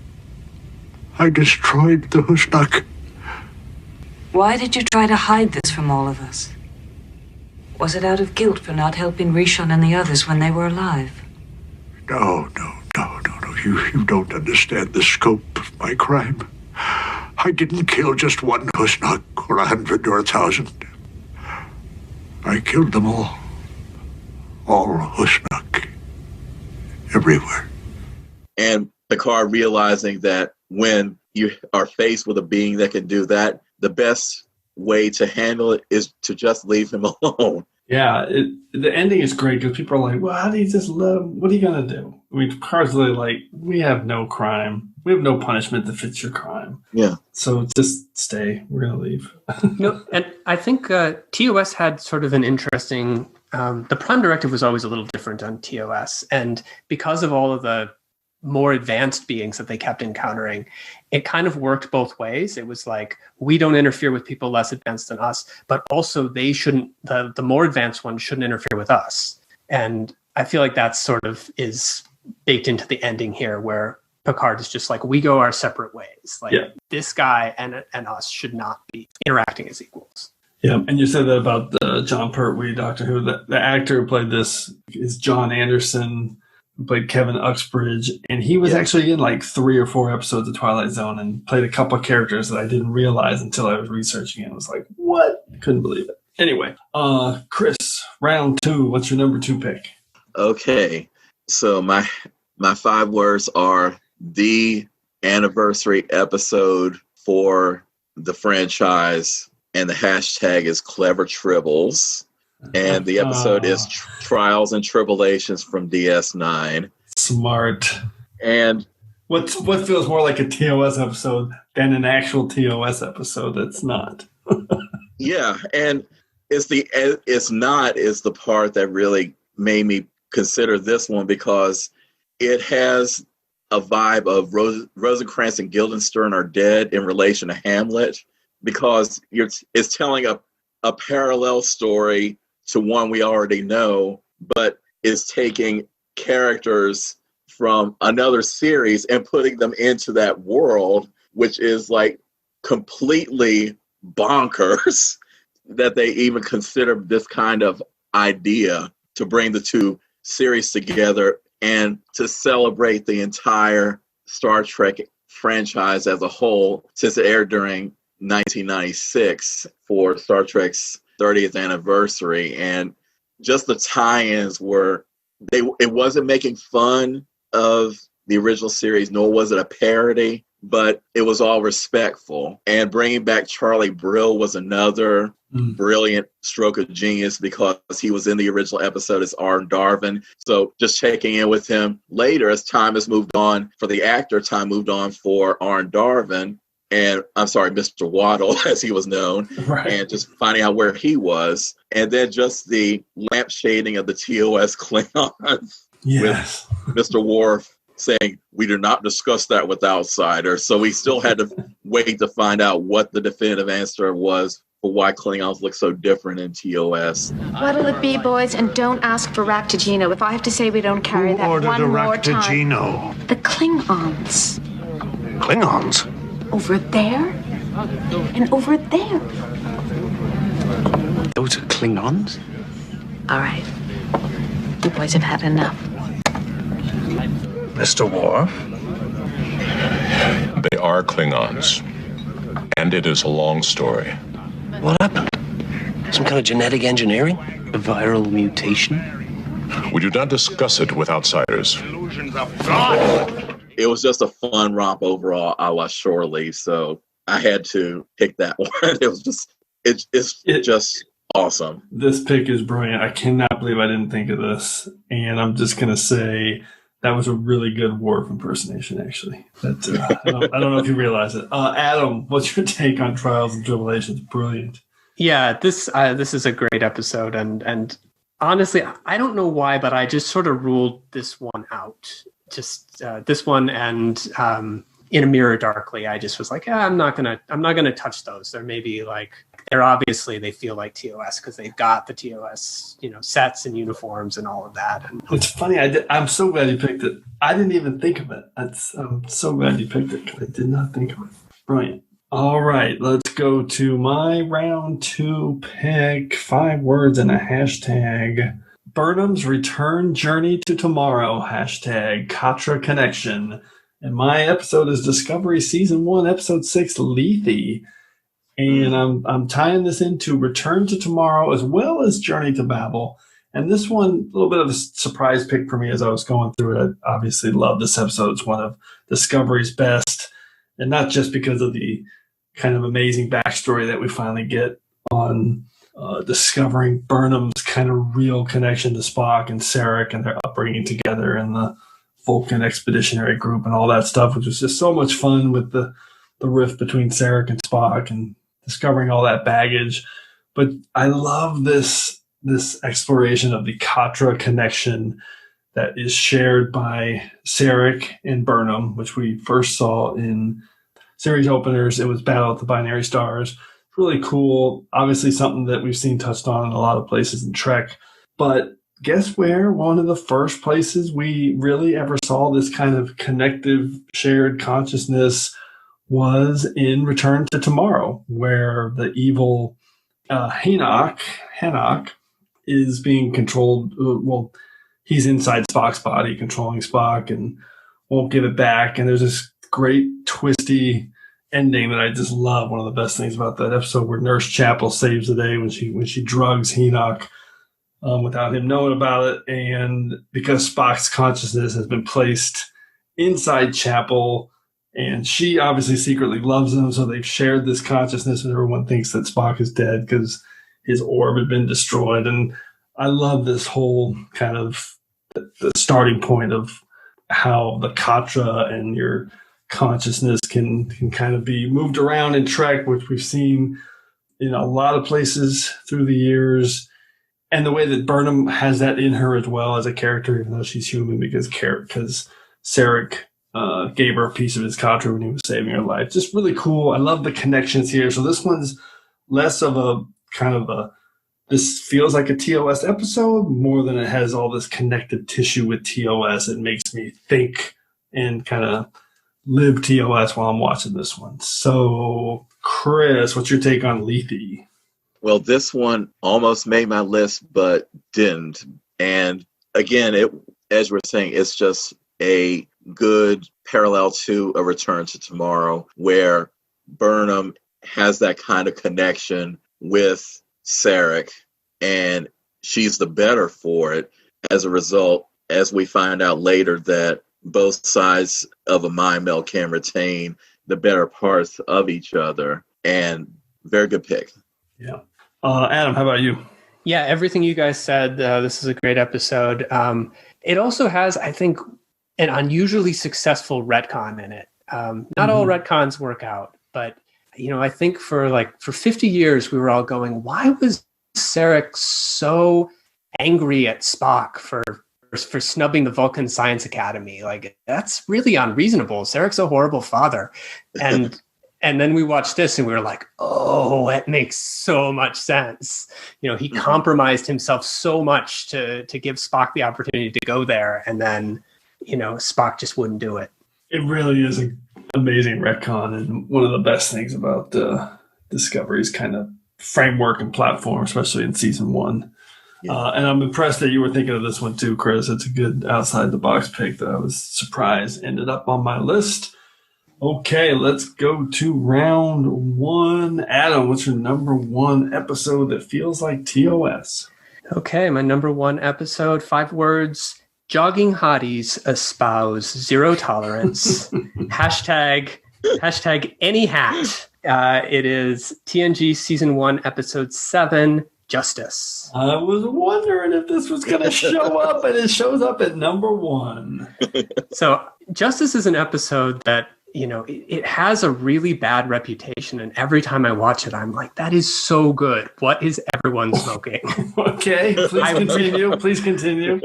I destroyed the Hunault. Why did you try to hide this from all of us? Was it out of guilt for not helping Rishon and the others when they were alive? No. You don't understand the scope of my crime. I didn't kill just one Hunault, or 100 or 1,000. I killed them all. All Hunault. Everywhere. And Picard realizing that when you are faced with a being that can do that, the best way to handle it is to just leave him alone. Yeah, the ending is great because people are like, well, how do you just let him? What are you going to do? I mean, Picard's literally like, we have no crime. We have no punishment that fits your crime. Yeah. So just stay. We're going to leave. No, and I think TOS had sort of an interesting... the Prime Directive was always a little different on TOS. And because of all of the more advanced beings that they kept encountering, it kind of worked both ways. It was like, we don't interfere with people less advanced than us, but also they shouldn't, the more advanced ones shouldn't interfere with us. And I feel like that sort of is baked into the ending here, where Picard is just like, we go our separate ways. Like, this guy and us should not be interacting as equals. Yeah, and you said that about John Pertwee, Doctor Who. The actor who played this is John Anderson, who played Kevin Uxbridge, and he was actually in like 3 or 4 episodes of Twilight Zone and played a couple of characters that I didn't realize until I was researching it. I was like, what? Couldn't believe it. Anyway, Chris, round 2. What's your number 2 pick? Okay, so my 5 words are the anniversary episode for the franchise, and the hashtag is Clever Tribbles. And the episode is Trials and Tribulations from DS9. Smart. And what feels more like a TOS episode than an actual TOS episode that's not? Yeah, and it's the part that really made me consider this one, because it has a vibe of Rosencrantz and Guildenstern are dead in relation to Hamlet, because it's telling a parallel story to one we already know, but is taking characters from another series and putting them into that world, which is like completely bonkers that they even consider this kind of idea to bring the two series together and to celebrate the entire Star Trek franchise as a whole, since it aired during 1996 for Star Trek's 30th anniversary. And just the tie-ins were, it wasn't making fun of the original series, nor was it a parody, but it was all respectful. And bringing back Charlie Brill was another brilliant stroke of genius, because he was in the original episode as Arn Darvin. So just checking in with him later, as time has moved on for the actor, time moved on for Arn Darvin, and I'm sorry, Mr. Waddle, as he was known, right. And just finding out where he was. And then just the lampshading of the TOS Klingons. Yes. With Mr. Worf saying, we do not discuss that with outsiders. So we still had to wait to find out what the definitive answer was for why Klingons look so different in TOS. What'll it be, boys? And don't ask for Ractigino. If I have to say we don't carry that one more time. The Klingons. Klingons? Over there and over there. Those are Klingons? All right. You boys have had enough. Mr. Worf? They are Klingons. And it is a long story. What happened? Some kind of genetic engineering? A viral mutation? We do not discuss it with outsiders. It was just a fun romp overall, a la Shore Leave, so I had to pick that one. It was just, it's just awesome. This pick is brilliant. I cannot believe I didn't think of this, and I'm just gonna say that was a really good Worf impersonation. Actually, I don't know if you realize it. Adam, what's your take on Trials and Tribulations? Brilliant. Yeah, this is a great episode, and honestly, I don't know why, but I just sort of ruled this one out. Just this one and In a Mirror Darkly, I just was like, I'm not gonna touch those. They're maybe like, they feel like TOS because they've got the TOS, sets and uniforms and all of that. And it's funny. I'm so glad you picked it. I didn't even think of it. I'm so glad you picked it because I did not think of it. Brilliant. All right, let's go to my round 2 pick. 5 words and a hashtag. Burnham's Return Journey to Tomorrow, hashtag Katra Connection. And my episode is Discovery Season 1, Episode 6, Lethe. And I'm tying this into Return to Tomorrow as well as Journey to Babel. And this one, a little bit of a surprise pick for me as I was going through it. I obviously love this episode. It's one of Discovery's best. And not just because of the kind of amazing backstory that we finally get on discovering Burnham's kind of real connection to Spock and Sarek and their upbringing together and the Vulcan Expeditionary Group and all that stuff, which was just so much fun with the rift between Sarek and Spock and discovering all that baggage. But I love this exploration of the Katra connection that is shared by Sarek and Burnham, which we first saw in series openers. It was Battle at the Binary Stars. It's really cool. Obviously something that we've seen touched on in a lot of places in Trek. But guess where one of the first places we really ever saw this kind of connective shared consciousness was in Return to Tomorrow, where the evil Hunault is being controlled. He's inside Spock's body, controlling Spock, and won't give it back. And there's this great twisty ending that I just love. One of the best things about that episode, where Nurse Chapel saves the day when she drugs Hunault without him knowing about it, and because Spock's consciousness has been placed inside Chapel, and she obviously secretly loves him, so they've shared this consciousness, and everyone thinks that Spock is dead because his orb had been destroyed. And I love this whole kind of the starting point of how the Katra and your consciousness can kind of be moved around in Trek, which we've seen in a lot of places through the years. And the way that Burnham has that in her as well as a character, even though she's human, because Sarek gave her a piece of his Katra when he was saving her life. Just really cool. I love the connections here. So this one's less of a kind of this feels like a TOS episode more than it has all this connective tissue with TOS. It makes me think and kind of live TOS while I'm watching this one. So, Chris, what's your take on Lethe? Well, this one almost made my list, but didn't. And again, as we're saying, it's just a good parallel to A Return to Tomorrow, where Burnham has that kind of connection with Sarek, and she's the better for it. As a result, as we find out later, that both sides of a mind meld can retain the better parts of each other. And very good pick. Yeah. Adam, how about you? Yeah, everything you guys said. This is a great episode. It also has, I think, an unusually successful retcon in it. Not all retcons work out, but I think for 50 years we were all going, why was Sarek so angry at Spock for snubbing the Vulcan Science Academy? Like, that's really unreasonable. Sarek's a horrible father. And then we watched this and we were like, oh, it makes so much sense. He compromised himself so much to give Spock the opportunity to go there. And then, Spock just wouldn't do it. It really is an amazing retcon. And one of the best things about Discovery's kind of framework and platform, especially in season 1. Yeah. And I'm impressed that you were thinking of this one too, Chris. It's a good outside the box pick that I was surprised ended up on my list. Okay, let's go to round 1. Adam, what's your number 1 episode that feels like TOS? Okay, my number 1 episode, 5 words. Jogging hotties espouse zero tolerance. hashtag any hat. It is TNG season 1, episode 7, Justice. I was wondering if this was going to show up, and it shows up at number 1. So Justice is an episode that, it has a really bad reputation, and every time I watch it, I'm like, that is so good. What is everyone smoking? Okay, please continue.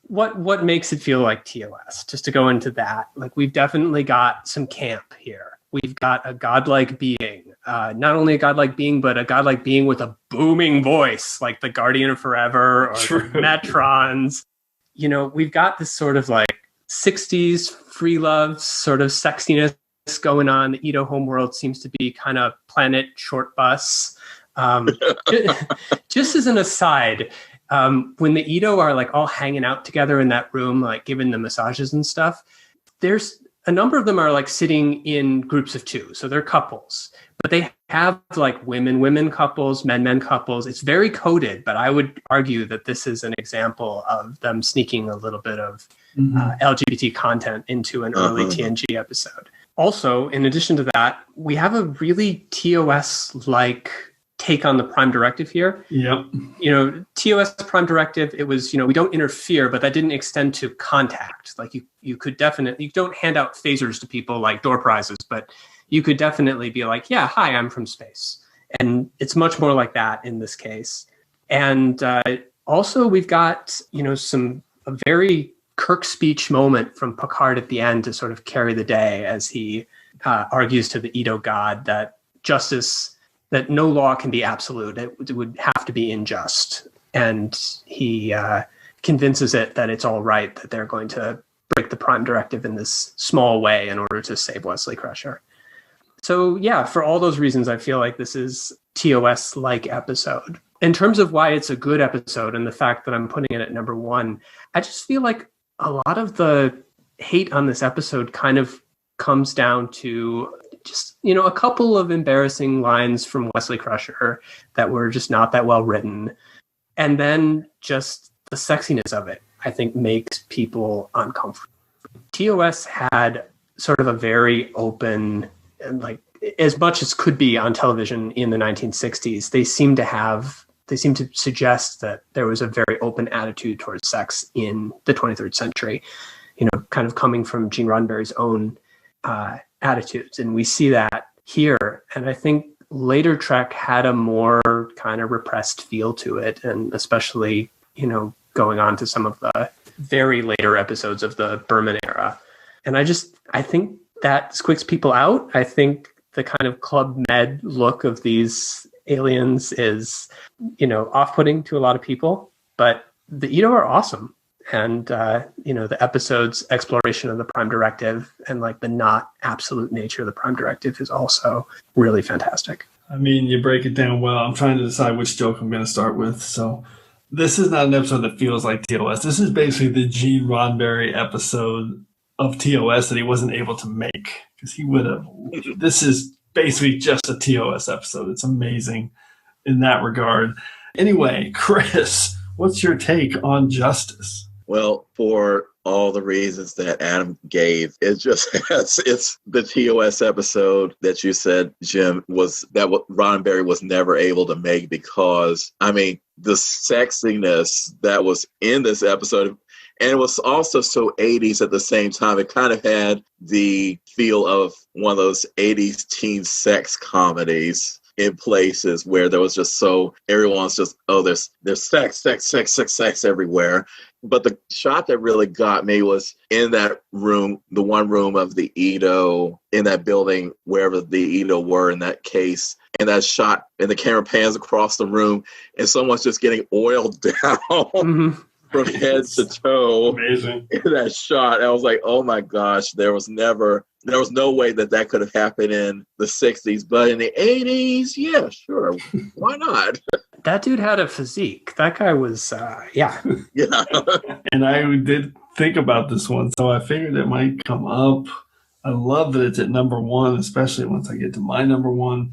What makes it feel like TOS? Just to go into that, like, we've definitely got some camp here. We've got a godlike being, not only a godlike being, but a godlike being with a booming voice, like the Guardian of Forever or the Metrons. We've got this sort of like 60s free love sort of sexiness going on. The Ito homeworld seems to be kind of planet short bus. Just as an aside, when the Ito are like all hanging out together in that room, like giving the massages and stuff, there's a number of them are like sitting in groups of 2. So they're couples, but they have like women couples, men couples. It's very coded, but I would argue that this is an example of them sneaking a little bit of LGBT content into an early TNG episode. Also, in addition to that, we have a really TOS-like take on the Prime Directive here. Yep. TOS Prime Directive, it was, we don't interfere, but that didn't extend to contact. Like you could definitely, you don't hand out phasers to people like door prizes, but you could definitely be like, yeah, hi, I'm from space. And it's much more like that in this case. And also we've got, a very Kirk speech moment from Picard at the end to sort of carry the day as he argues to the Edo god that that no law can be absolute. It would have to be unjust. And he convinces it that it's all right, that they're going to break the Prime Directive in this small way in order to save Wesley Crusher. So yeah, for all those reasons, I feel like this is TOS-like episode. In terms of why it's a good episode and the fact that I'm putting it at number 1, I just feel like a lot of the hate on this episode kind of comes down to just, a couple of embarrassing lines from Wesley Crusher that were just not that well written. And then just the sexiness of it, I think, makes people uncomfortable. TOS had sort of a very open, and like as much as could be on television in the 1960s, they seem to suggest that there was a very open attitude towards sex in the 23rd century, kind of coming from Gene Roddenberry's own attitudes. And we see that here. And I think later Trek had a more kind of repressed feel to it. And especially, going on to some of the very later episodes of the Berman era. And I think that squeaks people out. I think the kind of Club Med look of these aliens is, off-putting to a lot of people, but the Edo are awesome. And, the episode's exploration of the Prime Directive and like the not absolute nature of the Prime Directive is also really fantastic. I mean, you break it down well. I'm trying to decide which joke I'm going to start with. So this is not an episode that feels like TOS. This is basically the Gene Roddenberry episode of TOS that he wasn't able to make because he would have. This is basically just a TOS episode. It's amazing in that regard. Anyway, Chris, what's your take on Justice? Well, for all the reasons that Adam gave, it's the TOS episode that you said, Jim, what Roddenberry was never able to make because, the sexiness that was in this episode, and it was also so 80s at the same time. It kind of had the feel of one of those 80s teen sex comedies in places where there was just everyone's just, there's sex everywhere. But the shot that really got me was in that room, the one room of the Edo, in that building, wherever the Edo were in that case. And that shot, and the camera pans across the room, and someone's just getting oiled down from head to toe. Amazing. In that shot. I was like, oh my gosh, there was no way that could have happened in the 60s, but in the 80s, yeah, sure. Why not? That dude had a physique. That guy was, yeah. Yeah. And I did think about this one, so I figured it might come up. I love that it's at number 1, especially once I get to my number 1.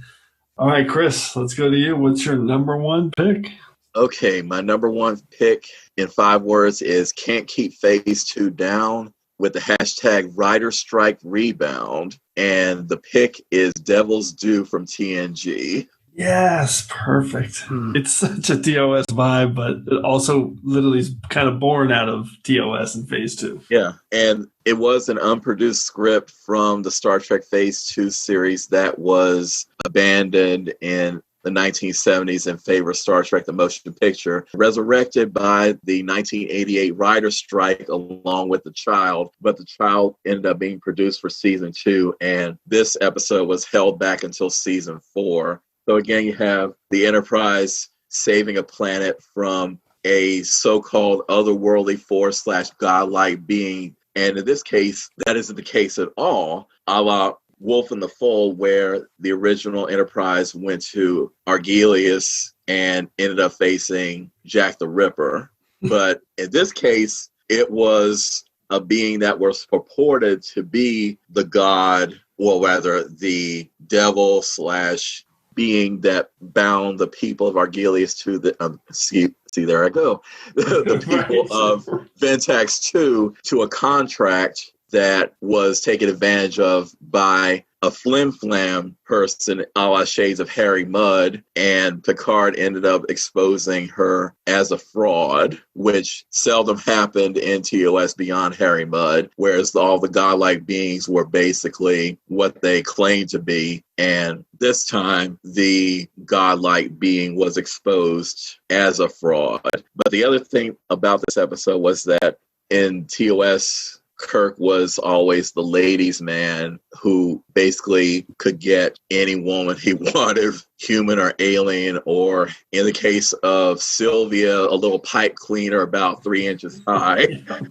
All right, Chris, let's go to you. What's your number 1 pick? Okay, my number 1 pick in 5 words is Can't Keep Phase 2 Down, with the hashtag Writer Strike Rebound. And the pick is Devil's Due from TNG. Yes, perfect. It's such a TOS vibe, but it also literally is kind of born out of TOS in Phase 2. Yeah, and it was an unproduced script from the Star Trek Phase 2 series that was abandoned in the 1970s in favor of Star Trek the Motion Picture, resurrected by the 1988 writer's strike along with The Child, but The Child ended up being produced for season 2, and this episode was held back until season 4. So again, you have the Enterprise saving a planet from a so-called otherworldly force / godlike being, and in this case, that isn't the case at all, a la Wolf in the Fold, where the original Enterprise went to Argelius and ended up facing Jack the Ripper. But in this case, it was a being that was purported to be the god, or rather the devil / being that bound the people of Argelius to the, see, there I go, the people of Ventax 2 to a contract that was taken advantage of by a flim-flam person a la Shades of Harry Mudd, and Picard ended up exposing her as a fraud, which seldom happened in TOS beyond Harry Mudd, whereas all the godlike beings were basically what they claimed to be, and this time the godlike being was exposed as a fraud. But the other thing about this episode was that in TOS, Kirk was always the ladies' man who basically could get any woman he wanted, human or alien, or in the case of Sylvia, a little pipe cleaner about 3 inches high.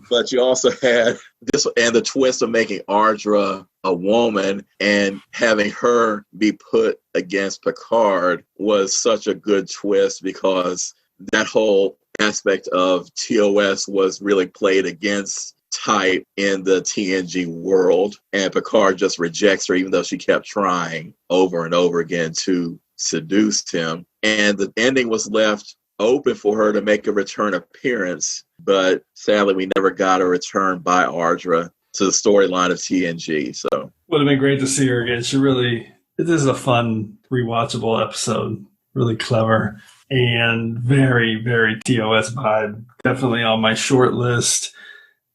But you also had this, and the twist of making Ardra a woman and having her be put against Picard was such a good twist, because that whole aspect of TOS was really played against type in the TNG world, and Picard just rejects her even though she kept trying over and over again to seduce him. And the ending was left open for her to make a return appearance, but sadly we never got a return by Ardra to the storyline of TNG. So would have been great to see her again. This is a fun rewatchable episode, really clever and very, very TOS vibe. Definitely on my short list.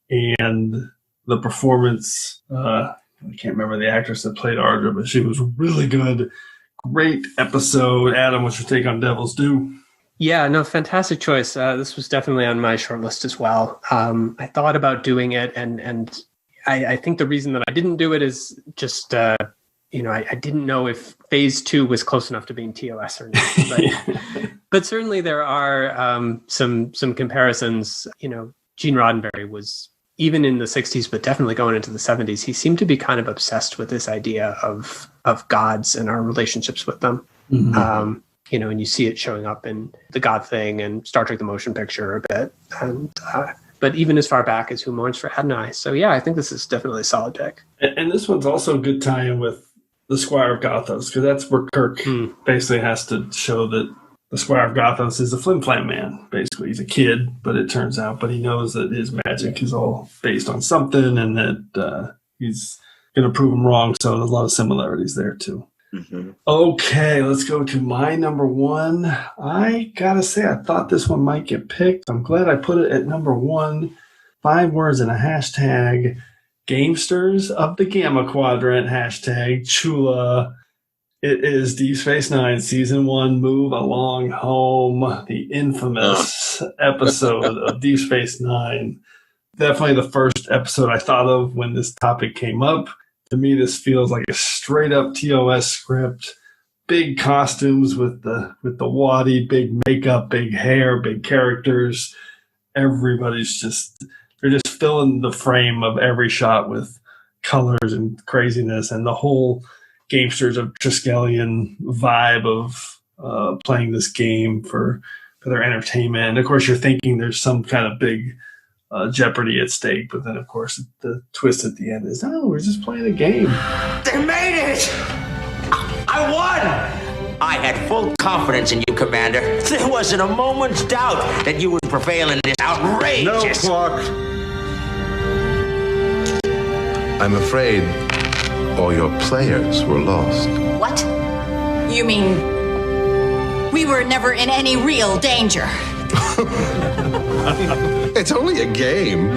And the performance, I can't remember the actress that played Ardra, but she was really good. Great episode. Adam, what's your take on Devil's Due? Yeah, no, fantastic choice. This was definitely on my short list as well. I thought about doing it, and I think the reason that I didn't do it is just, I didn't know if Phase 2 was close enough to being TOS or not. But certainly there are some comparisons. Gene Roddenberry was, even in the 60s, but definitely going into the 70s, he seemed to be kind of obsessed with this idea of gods and our relationships with them. Mm-hmm. And you see it showing up in the God Thing and Star Trek the Motion Picture a bit. And but even as far back as Who Mourns for Adonai. So yeah, I think this is definitely a solid pick. And this one's also a good tie-in with the Squire of Gothos, because that's where Kirk basically has to show that the Squire of Gothos is a flim-flam man. Basically, he's a kid, but he knows that his magic is all based on something, and that he's going to prove him wrong. So there's a lot of similarities there too. Mm-hmm. Okay, let's go to my number one. I gotta say, I thought this one might get picked. I'm glad I put it at number one. 5 words and a hashtag. Gamesters of the Gamma Quadrant, hashtag Chula. It is Deep Space Nine, Season 1, Move Along Home, the infamous episode of Deep Space Nine. Definitely the first episode I thought of when this topic came up. To me, this feels like a straight-up TOS script. Big costumes with the waddy, big makeup, big hair, big characters. Everybody's they're just filling the frame of every shot with colors and craziness, and the whole Gamesters of Triskelion vibe of playing this game for their entertainment. And of course, you're thinking there's some kind of big jeopardy at stake, but then of course the twist at the end is, no, we're just playing a game. They made it! I won! I had full confidence in you, Commander. There wasn't a moment's doubt that you would prevail in this outrageous... No, Quark. I'm afraid all your players were lost. What? You mean we were never in any real danger? It's only a game.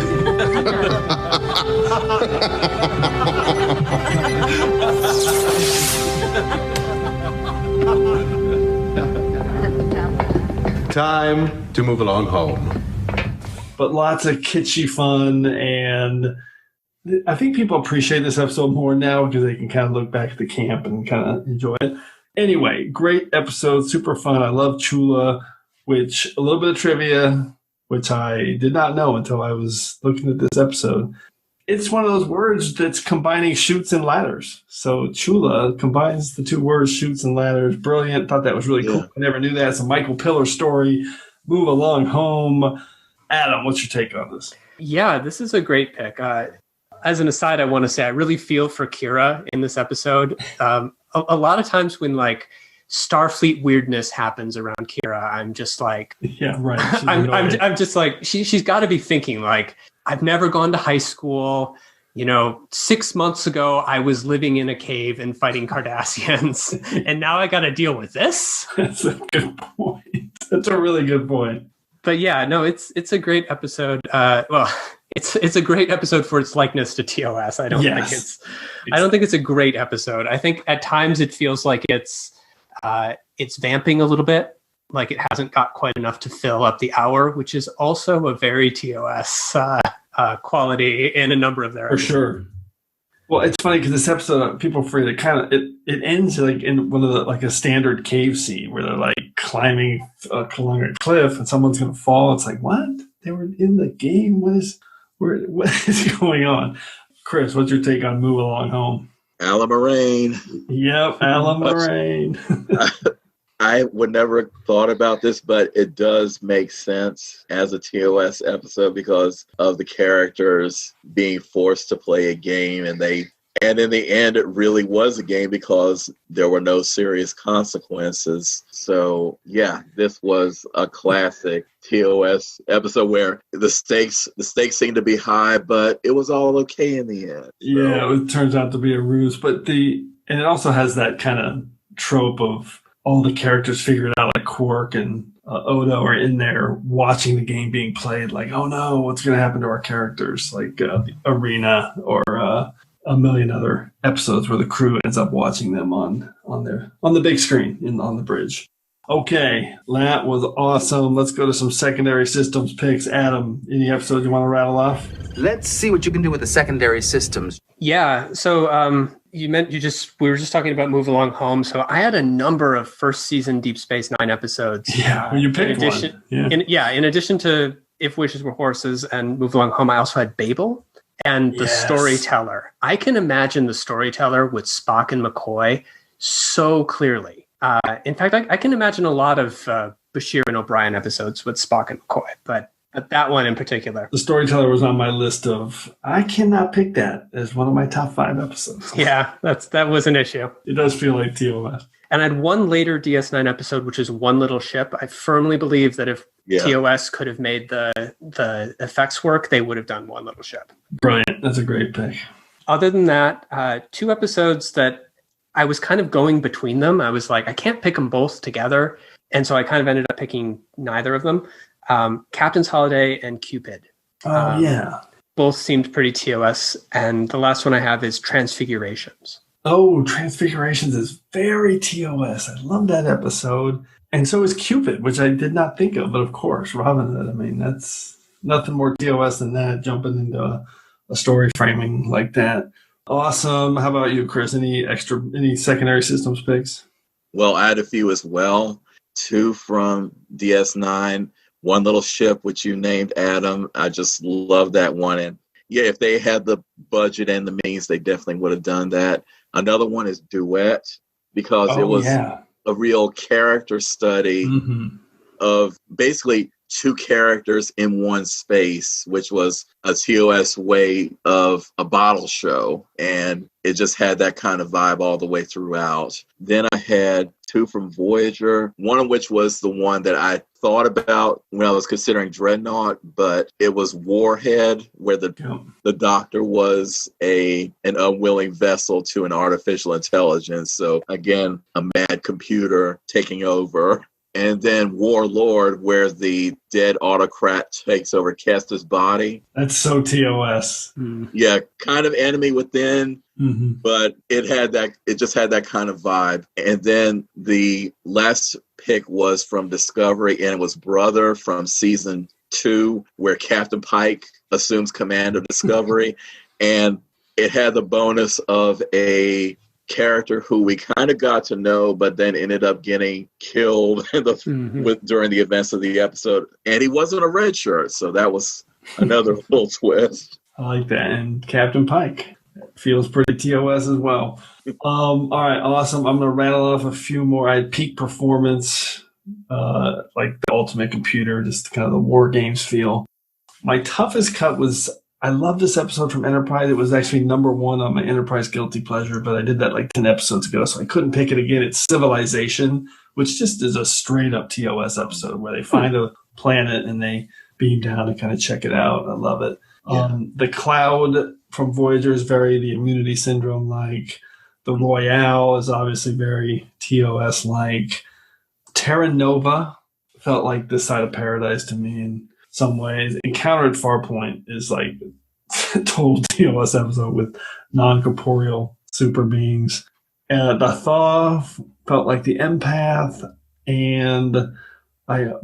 Time to move along home. But lots of kitschy fun, and I think people appreciate this episode more now because they can kind of look back at the camp and kind of enjoy it. Anyway, great episode, super fun. I love Chula, which a little bit of trivia, which I did not know until I was looking at this episode. It's one of those words that's combining chutes and ladders. So Chula combines the two words, chutes and ladders. Brilliant. Thought that was really cool. I never knew that. It's a Michael Piller story. Move along home. Adam, what's your take on this? Yeah, this is a great pick. As an aside, I want to say I really feel for Kira in this episode. A lot of times when Starfleet weirdness happens around Kira, I'm just like, yeah, right. I'm just like, she's got to be thinking like, I've never gone to high school. 6 months ago, I was living in a cave and fighting Cardassians, and now I got to deal with this. That's a good point. That's a really good point. But yeah, no, it's a great episode. It's a great episode for its likeness to TOS. I don't think it's a great episode. I think at times it feels like it's vamping a little bit, like it hasn't got quite enough to fill up the hour, which is also a very TOS quality in a number of their episodes. For sure. Well, it's funny because this episode, people forget it ends like in one of the like a standard cave scene where they're like climbing along a cliff and someone's going to fall. It's like, what? They were in the game. What is going on? Chris, what's your take on Move Along Home? Alan Moraine. Yep, Alan Moraine. I would never have thought about this, but it does make sense as a TOS episode because of the characters being forced to play a game, and in the end, it really was a game because there were no serious consequences. So yeah, this was a classic TOS episode where the stakes seemed to be high, but it was all okay in the end. So. Yeah, it turns out to be a ruse, and it also has that kind of trope of all the characters figured out, like Quark and Odo are in there watching the game being played, like, oh no, what's going to happen to our characters? Like Arena or a million other episodes where the crew ends up watching them on the big screen on the bridge. Okay, that was awesome. Let's go to some secondary systems picks. Adam, any episodes you want to rattle off? Let's see what you can do with the secondary systems. Yeah, so we were just talking about Move Along Home. So I had a number of first season Deep Space Nine episodes. Yeah, you picked one. Yeah. In addition to If Wishes Were Horses and Move Along Home, I also had Babel and The Storyteller. I can imagine The Storyteller with Spock and McCoy so clearly. In fact, I can imagine a lot of Bashir and O'Brien episodes with Spock and McCoy, but that one in particular. The Storyteller was on my list of, I cannot pick that as one of my top 5 episodes. Yeah, that was an issue. It does feel like TOS. And I had one later DS9 episode, which is One Little Ship. I firmly believe that if TOS could have made the effects work, they would have done One Little Ship. Brilliant. That's a great pick. Other than that, 2 episodes that I was kind of going between them. I was like, I can't pick them both together. And so I kind of ended up picking neither of them. Captain's Holiday and Cupid. Oh, yeah. Both seemed pretty TOS. And the last one I have is Transfigurations. Oh, Transfigurations is very TOS. I love that episode. And so is Cupid, which I did not think of. But of course, Robin Hood. I mean, that's nothing more TOS than that, jumping into a story framing like that. Awesome. How about you, Chris? Any secondary systems picks? Well, I had a few as well. 2 from DS9. One Little Ship, which you named, Adam. I just love that one. And yeah, if they had the budget and the means, they definitely would have done that. Another one is Duet, because it was a real character study of basically 2 characters in one space, which was a TOS way of a bottle show. And it just had that kind of vibe all the way throughout. Then I had 2 from Voyager, one of which was the one that I thought about when I was considering Dreadnought, but it was Warhead, where the doctor was an unwilling vessel to an artificial intelligence. So again, a mad computer taking over. And then Warlord, where the dead autocrat takes over Kestis' body. That's so TOS. Yeah, kind of Enemy Within, but it just had that kind of vibe. And then the last pick was from Discovery, and it was Brother from season 2, where Captain Pike assumes command of Discovery. And it had the bonus of a character who we kind of got to know, but then ended up getting killed during the events of the episode. And he wasn't a red shirt, so that was another little twist. I like that. And Captain Pike feels pretty TOS as well. All right, awesome. I'm going to rattle off a few more. I had Peak Performance, like the Ultimate Computer, just kind of the War Games feel. My toughest cut was, I love this episode from Enterprise. It was actually number 1 on my Enterprise Guilty Pleasure, but I did that like 10 episodes ago, so I couldn't pick it again. It's Civilization, which just is a straight up TOS episode where they find a planet and they beam down to kind of check it out. I love it. Yeah. The Cloud from Voyager is very the immunity syndrome like. The Royale is obviously very TOS like. Terra Nova felt like this side of paradise to me in some ways. Encounter at Farpoint is like a total TOS episode with non-corporeal super beings. The Thaw felt like the Empath, and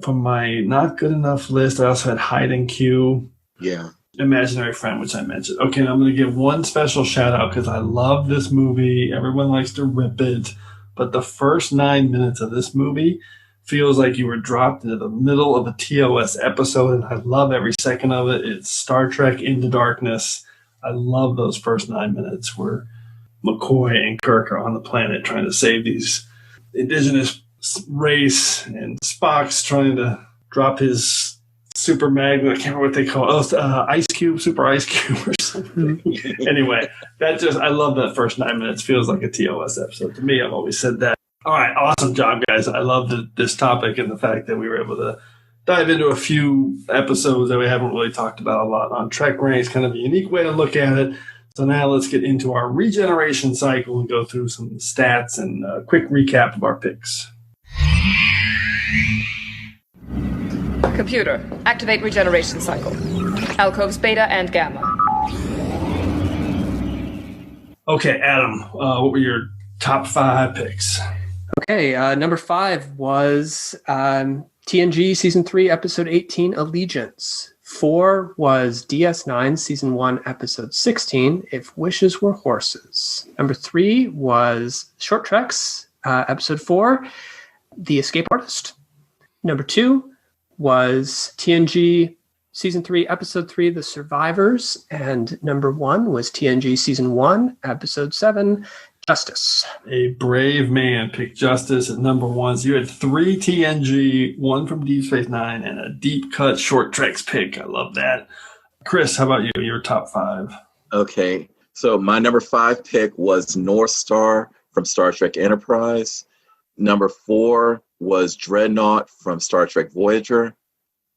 from my not good enough list, I also had Hide and Q. Yeah. Imaginary Friend, which I mentioned. Okay, I'm going to give one special shout out because I love this movie. Everyone likes to rip it, but the first 9 minutes of this movie feels like you were dropped into the middle of a TOS episode, and I love every second of it. It's Star Trek Into Darkness. I love those first 9 minutes where McCoy and Kirk are on the planet trying to save these indigenous race, and Spock's trying to drop his super magnet. I can't remember what they call it. Ice cube, super ice cube or something. Anyway, I love that first 9 minutes. Feels like a TOS episode to me. I've always said that. All right, awesome job, guys. I love this topic and the fact that we were able to dive into a few episodes that we haven't really talked about a lot on TrekRanks. Kind of a unique way to look at it. So now let's get into our regeneration cycle and go through some stats and a quick recap of our picks. Computer, activate regeneration cycle. Alcoves beta and gamma. Okay, Adam, what were your top 5 picks? Okay, number 5 was TNG Season 3, Episode 18, Allegiance. 4 was DS9, Season 1, Episode 16, If Wishes Were Horses. Number 3 was Short Treks, Episode 4, The Escape Artist. Number 2 was TNG Season 3, Episode 3, The Survivors. And number 1 was TNG Season 1, Episode 7, Justice. A brave man picked Justice at number 1. So you had 3 TNG, 1 from Deep Space Nine, and a deep cut Short Treks pick. I love that. Chris, how about you? Your top 5. Okay. So my number 5 pick was North Star from Star Trek Enterprise. Number 4 was Dreadnought from Star Trek Voyager.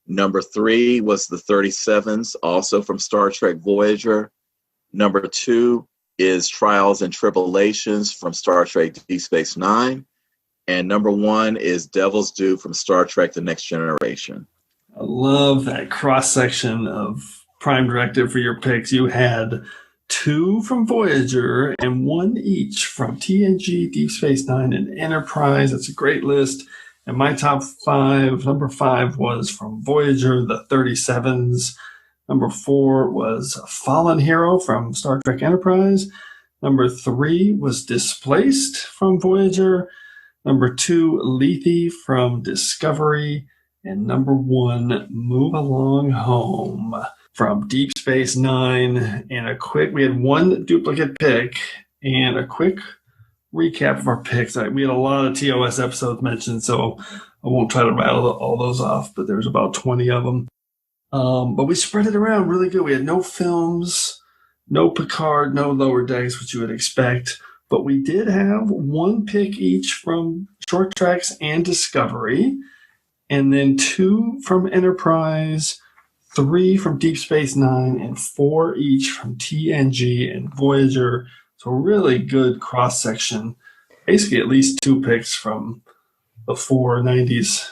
Number 3 was the 37s, also from Star Trek Voyager. Number 2 is Trials and Tribulations from Star Trek Deep Space Nine. And number 1 is Devil's Due from Star Trek The Next Generation. I love that cross-section of Prime Directive for your picks. You had 2 from Voyager and 1 each from TNG, Deep Space Nine, and Enterprise. That's a great list. And my top 5, number 5 was from Voyager, the 37s. Number 4 was Fallen Hero from Star Trek Enterprise. Number 3 was Displaced from Voyager. Number 2, Lethe from Discovery. And number 1, Move Along Home from Deep Space Nine. And we had 1 duplicate pick and a quick recap of our picks. We had a lot of TOS episodes mentioned, so I won't try to rattle all those off, but there's about 20 of them. But we spread it around really good. We had no films, no Picard, no Lower Decks, which you would expect. But we did have 1 pick each from Short Treks and Discovery, and then 2 from Enterprise, 3 from Deep Space Nine, and 4 each from TNG and Voyager. So really good cross-section. Basically at least 2 picks from the 4 90s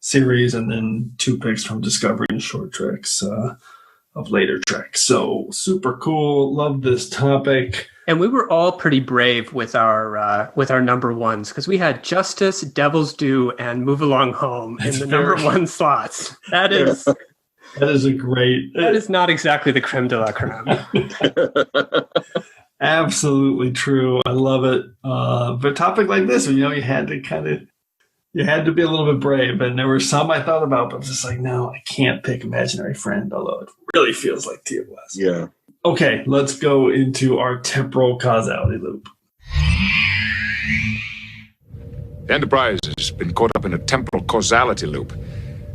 series, and then 2 picks from Discovery and Short Treks of later Treks. So super cool. Love this topic. And we were all pretty brave with our number 1s because we had Justice, Devil's Due, and Move Along Home in the number 1 slots. That is That is not exactly the creme de la creme. Absolutely true. I love it. For a topic like this, you had to be a little bit brave. And there were some I thought about, but I was just like, no, I can't pick Imaginary Friend, although it really feels like TOS. Yeah. Okay, let's go into our temporal causality loop. The Enterprise has been caught up in a temporal causality loop,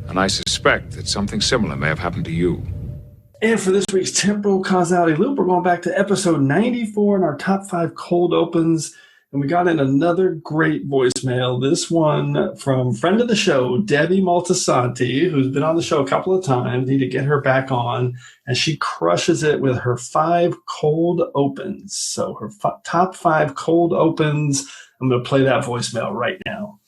and I suspect that something similar may have happened to you. And for this week's temporal causality loop, we're going back to episode 94 in our top 5 cold opens. And we got in another great voicemail. This one from friend of the show, Debbie Maltasanti, who's been on the show a couple of times. Need to get her back on. And she crushes it with her 5 cold opens. So her top 5 cold opens. I'm going to play that voicemail right now.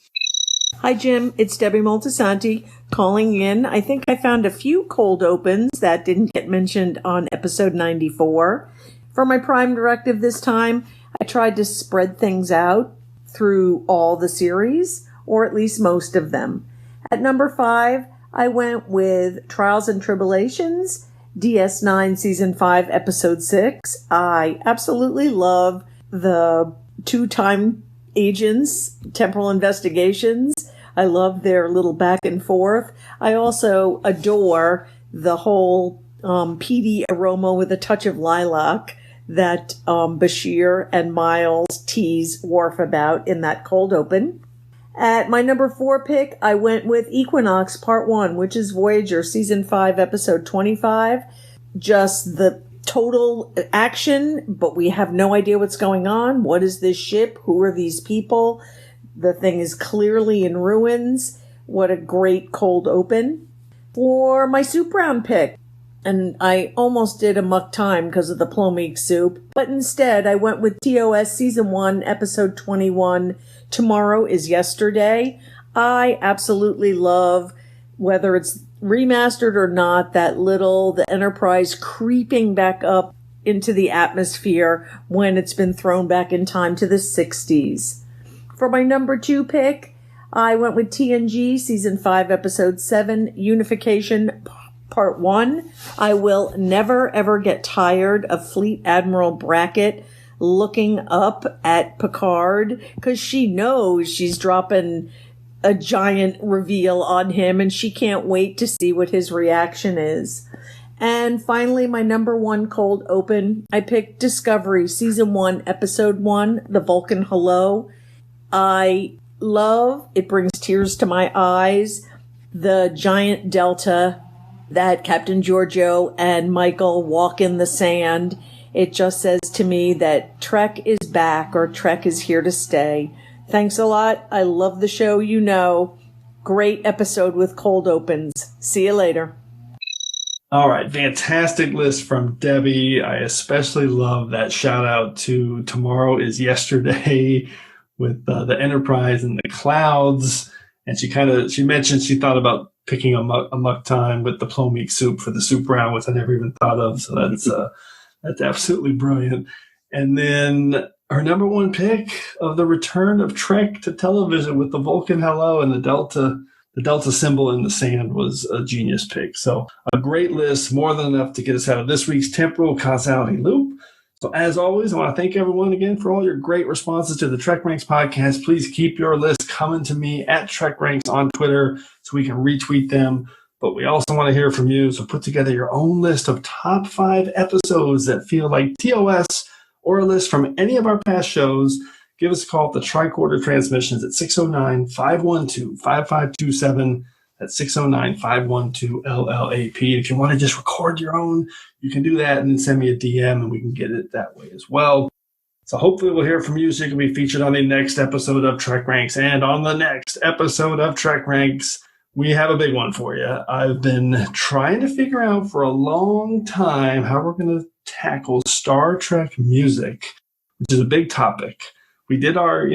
Hi, Jim. It's Debbie Maltasanti calling in. I think I found a few cold opens that didn't get mentioned on episode 94. For my Prime Directive this time, I tried to spread things out through all the series, or at least most of them. At number 5, I went with Trials and Tribulations, DS9 Season 5, Episode 6. I absolutely love the 2-time agents, Temporal Investigations. I love their little back and forth. I also adore the whole peaty aroma with a touch of lilac that Bashir and Miles tease Worf about in that cold open. At my number 4 pick, I went with Equinox Part 1, which is Voyager Season 5, Episode 25. Just the total action, but we have no idea what's going on. What is this ship? Who are these people? The thing is clearly in ruins. What a great cold open. For my soup round pick, and I almost did a muck time because of the plomeek soup, but instead I went with TOS Season 1, Episode 21, Tomorrow is Yesterday. I absolutely love, whether it's remastered or not, the Enterprise creeping back up into the atmosphere when it's been thrown back in time to the 60s. For my number 2 pick, I went with TNG Season 5, Episode 7, Unification Part 1. I will never, ever get tired of Fleet Admiral Brackett looking up at Picard because she knows she's dropping a giant reveal on him and she can't wait to see what his reaction is. And finally, my number 1 cold open, I picked Discovery Season 1, Episode 1, The Vulcan Hello. I love, it brings tears to my eyes, the giant delta that Captain Giorgio and Michael walk in the sand. It just says to me that Trek is back, or Trek is here to stay. Thanks a lot. I love the show, you know. Great episode with cold opens. See you later. All right, fantastic list from Debbie. I especially love that shout out to Tomorrow is Yesterday with the Enterprise and the clouds. And she mentioned she thought about picking a muck time with the plomeek soup for the soup round, which I never even thought of. So that's absolutely brilliant. And then her number 1 pick of the return of Trek to television with the Vulcan Hello and the Delta symbol in the sand was a genius pick. So a great list, more than enough to get us out of this week's Temporal Causality Loop. So as always, I want to thank everyone again for all your great responses to the TrekRanks podcast. Please keep your list coming to me at TrekRanks on Twitter so we can retweet them. But we also want to hear from you. So put together your own list of top 5 episodes that feel like TOS, or a list from any of our past shows. Give us a call at the Tricorder Transmissions at 609-512-5527. That's 609-512-LLAP. If you want to just record your own, you can do that and then send me a DM and we can get it that way as well. So hopefully we'll hear from you so you can be featured on the next episode of TrekRanks. And on the next episode of TrekRanks, we have a big one for you. I've been trying to figure out for a long time how we're going to tackle Star Trek music, which is a big topic. We did our,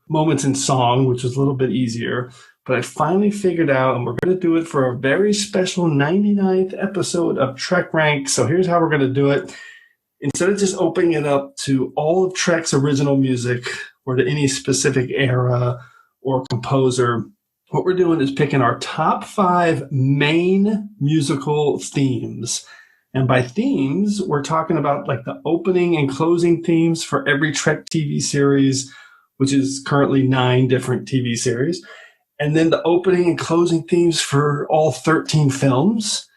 moments in song, which was a little bit easier. But I finally figured out, and we're going to do it for a very special 99th episode of TrekRanks. So here's how we're going to do it. Instead of just opening it up to all of Trek's original music or to any specific era or composer, what we're doing is picking our top 5 main musical themes. And by themes, we're talking about like the opening and closing themes for every Trek TV series, which is currently 9 different TV series. And then the opening and closing themes for all 13 films.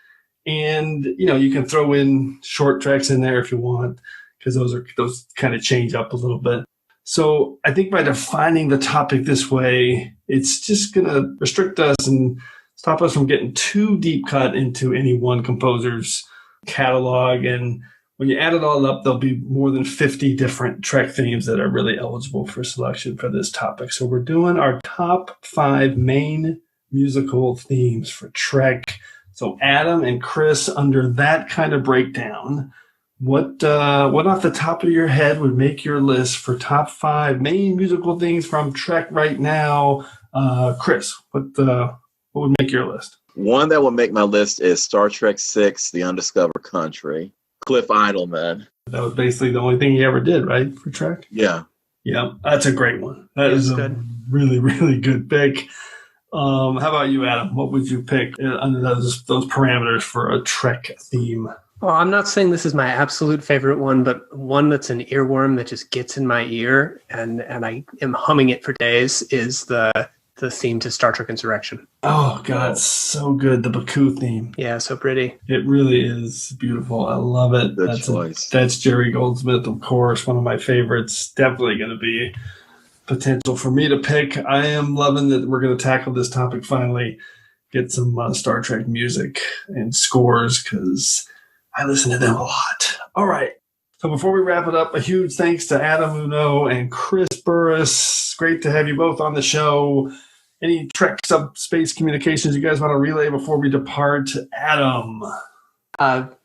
And, you can throw in short tracks in there if you want, because those kind of change up a little bit. So I think by defining the topic this way, it's just going to restrict us and stop us from getting too deep cut into any one composer's catalog. And when you add it all up, there'll be more than 50 different Trek themes that are really eligible for selection for this topic. So we're doing our top 5 main musical themes for Trek. So Adam and Chris, under that kind of breakdown, what off the top of your head would make your list for top 5 main musical themes from Trek right now? Chris, what would make your list? One that would make my list is Star Trek VI, The Undiscovered Country. Cliff Idleman. That was basically the only thing he ever did, right, for Trek? Yeah. Yeah, that's a great one. That is a really, really good pick. How about you, Adam? What would you pick under those parameters for a Trek theme? Well, I'm not saying this is my absolute favorite one, but one that's an earworm that just gets in my ear, and I am humming it for days, is the theme to Star Trek Insurrection. Oh, God, so good. The Baku theme. Yeah, so pretty. It really is beautiful. I love it. Good choice. That's Jerry Goldsmith, of course, one of my favorites. Definitely going to be potential for me to pick. I am loving that we're going to tackle this topic finally, get some Star Trek music and scores, because I listen to them a lot. All right. So before we wrap it up, a huge thanks to Adam Hunault and Chris Burris. Great to have you both on the show. Any Trek subspace communications you guys want to relay before we depart? Adam.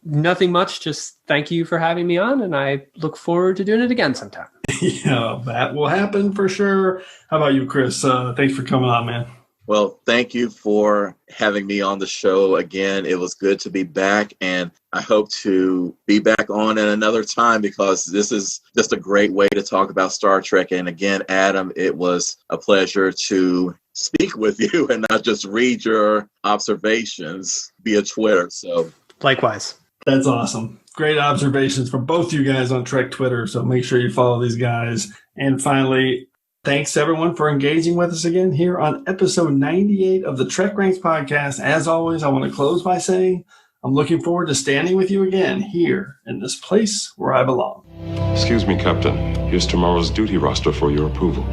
Nothing much. Just thank you for having me on, and I look forward to doing it again sometime. Yeah, that will happen for sure. How about you, Chris? Thanks for coming on, man. Well, thank you for having me on the show again. It was good to be back, and I hope to be back on at another time, because this is just a great way to talk about Star Trek. And again, Adam, it was a pleasure to speak with you and not just read your observations via Twitter. So likewise. That's awesome. Great observations from both you guys on Trek Twitter. So make sure you follow these guys. And finally, thanks everyone for engaging with us again here on episode 98 of the TrekRanks podcast. As always, I want to close by saying I'm looking forward to standing with you again here in this place where I belong. Excuse me, Captain. Here's tomorrow's duty roster for your approval.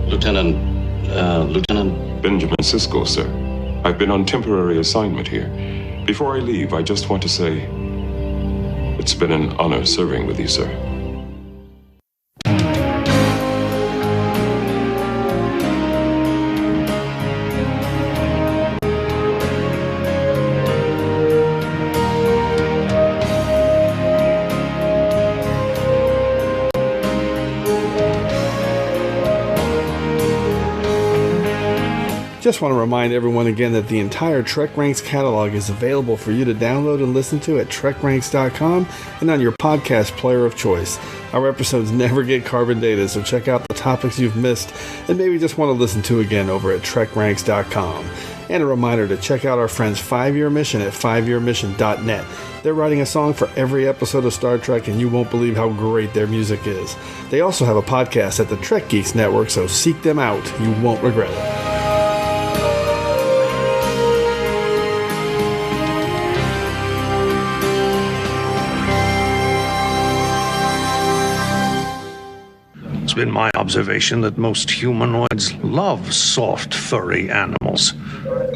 Lieutenant Benjamin Sisko, sir. I've been on temporary assignment here. Before I leave, I just want to say it's been an honor serving with you, sir. Just want to remind everyone again that the entire TrekRanks catalog is available for you to download and listen to at TrekRanks.com and on your podcast player of choice. Our episodes never get carbon dated, so check out the topics you've missed and maybe just want to listen to again over at TrekRanks.com. And a reminder to check out our friends 5-Year Mission at 5yearmission.net. They're writing a song for every episode of Star Trek, and you won't believe how great their music is. They also have a podcast at the Trekkies Network, so seek them out. You won't regret it. It's been my observation that most humanoids love soft, furry animals,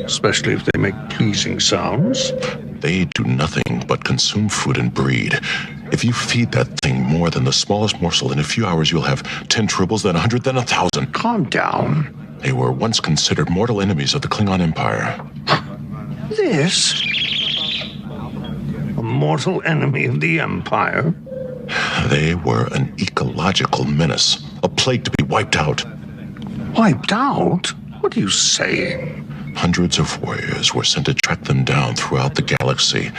especially if they make pleasing sounds. They do nothing but consume food and breed. If you feed that thing more than the smallest morsel, in a few hours you'll have 10 tribbles, then 100, then 1,000. Calm down. They were once considered mortal enemies of the Klingon Empire. This? A mortal enemy of the Empire? They were an ecological menace, a plague to be wiped out. Wiped out? What are you saying? Hundreds of warriors were sent to track them down throughout the galaxy.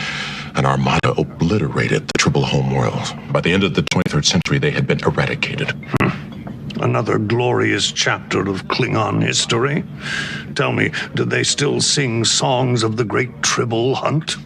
An armada obliterated the Tribble homeworld. By the end of the 23rd century, they had been eradicated. Another glorious chapter of Klingon history. Tell me, do they still sing songs of the great Tribble hunt?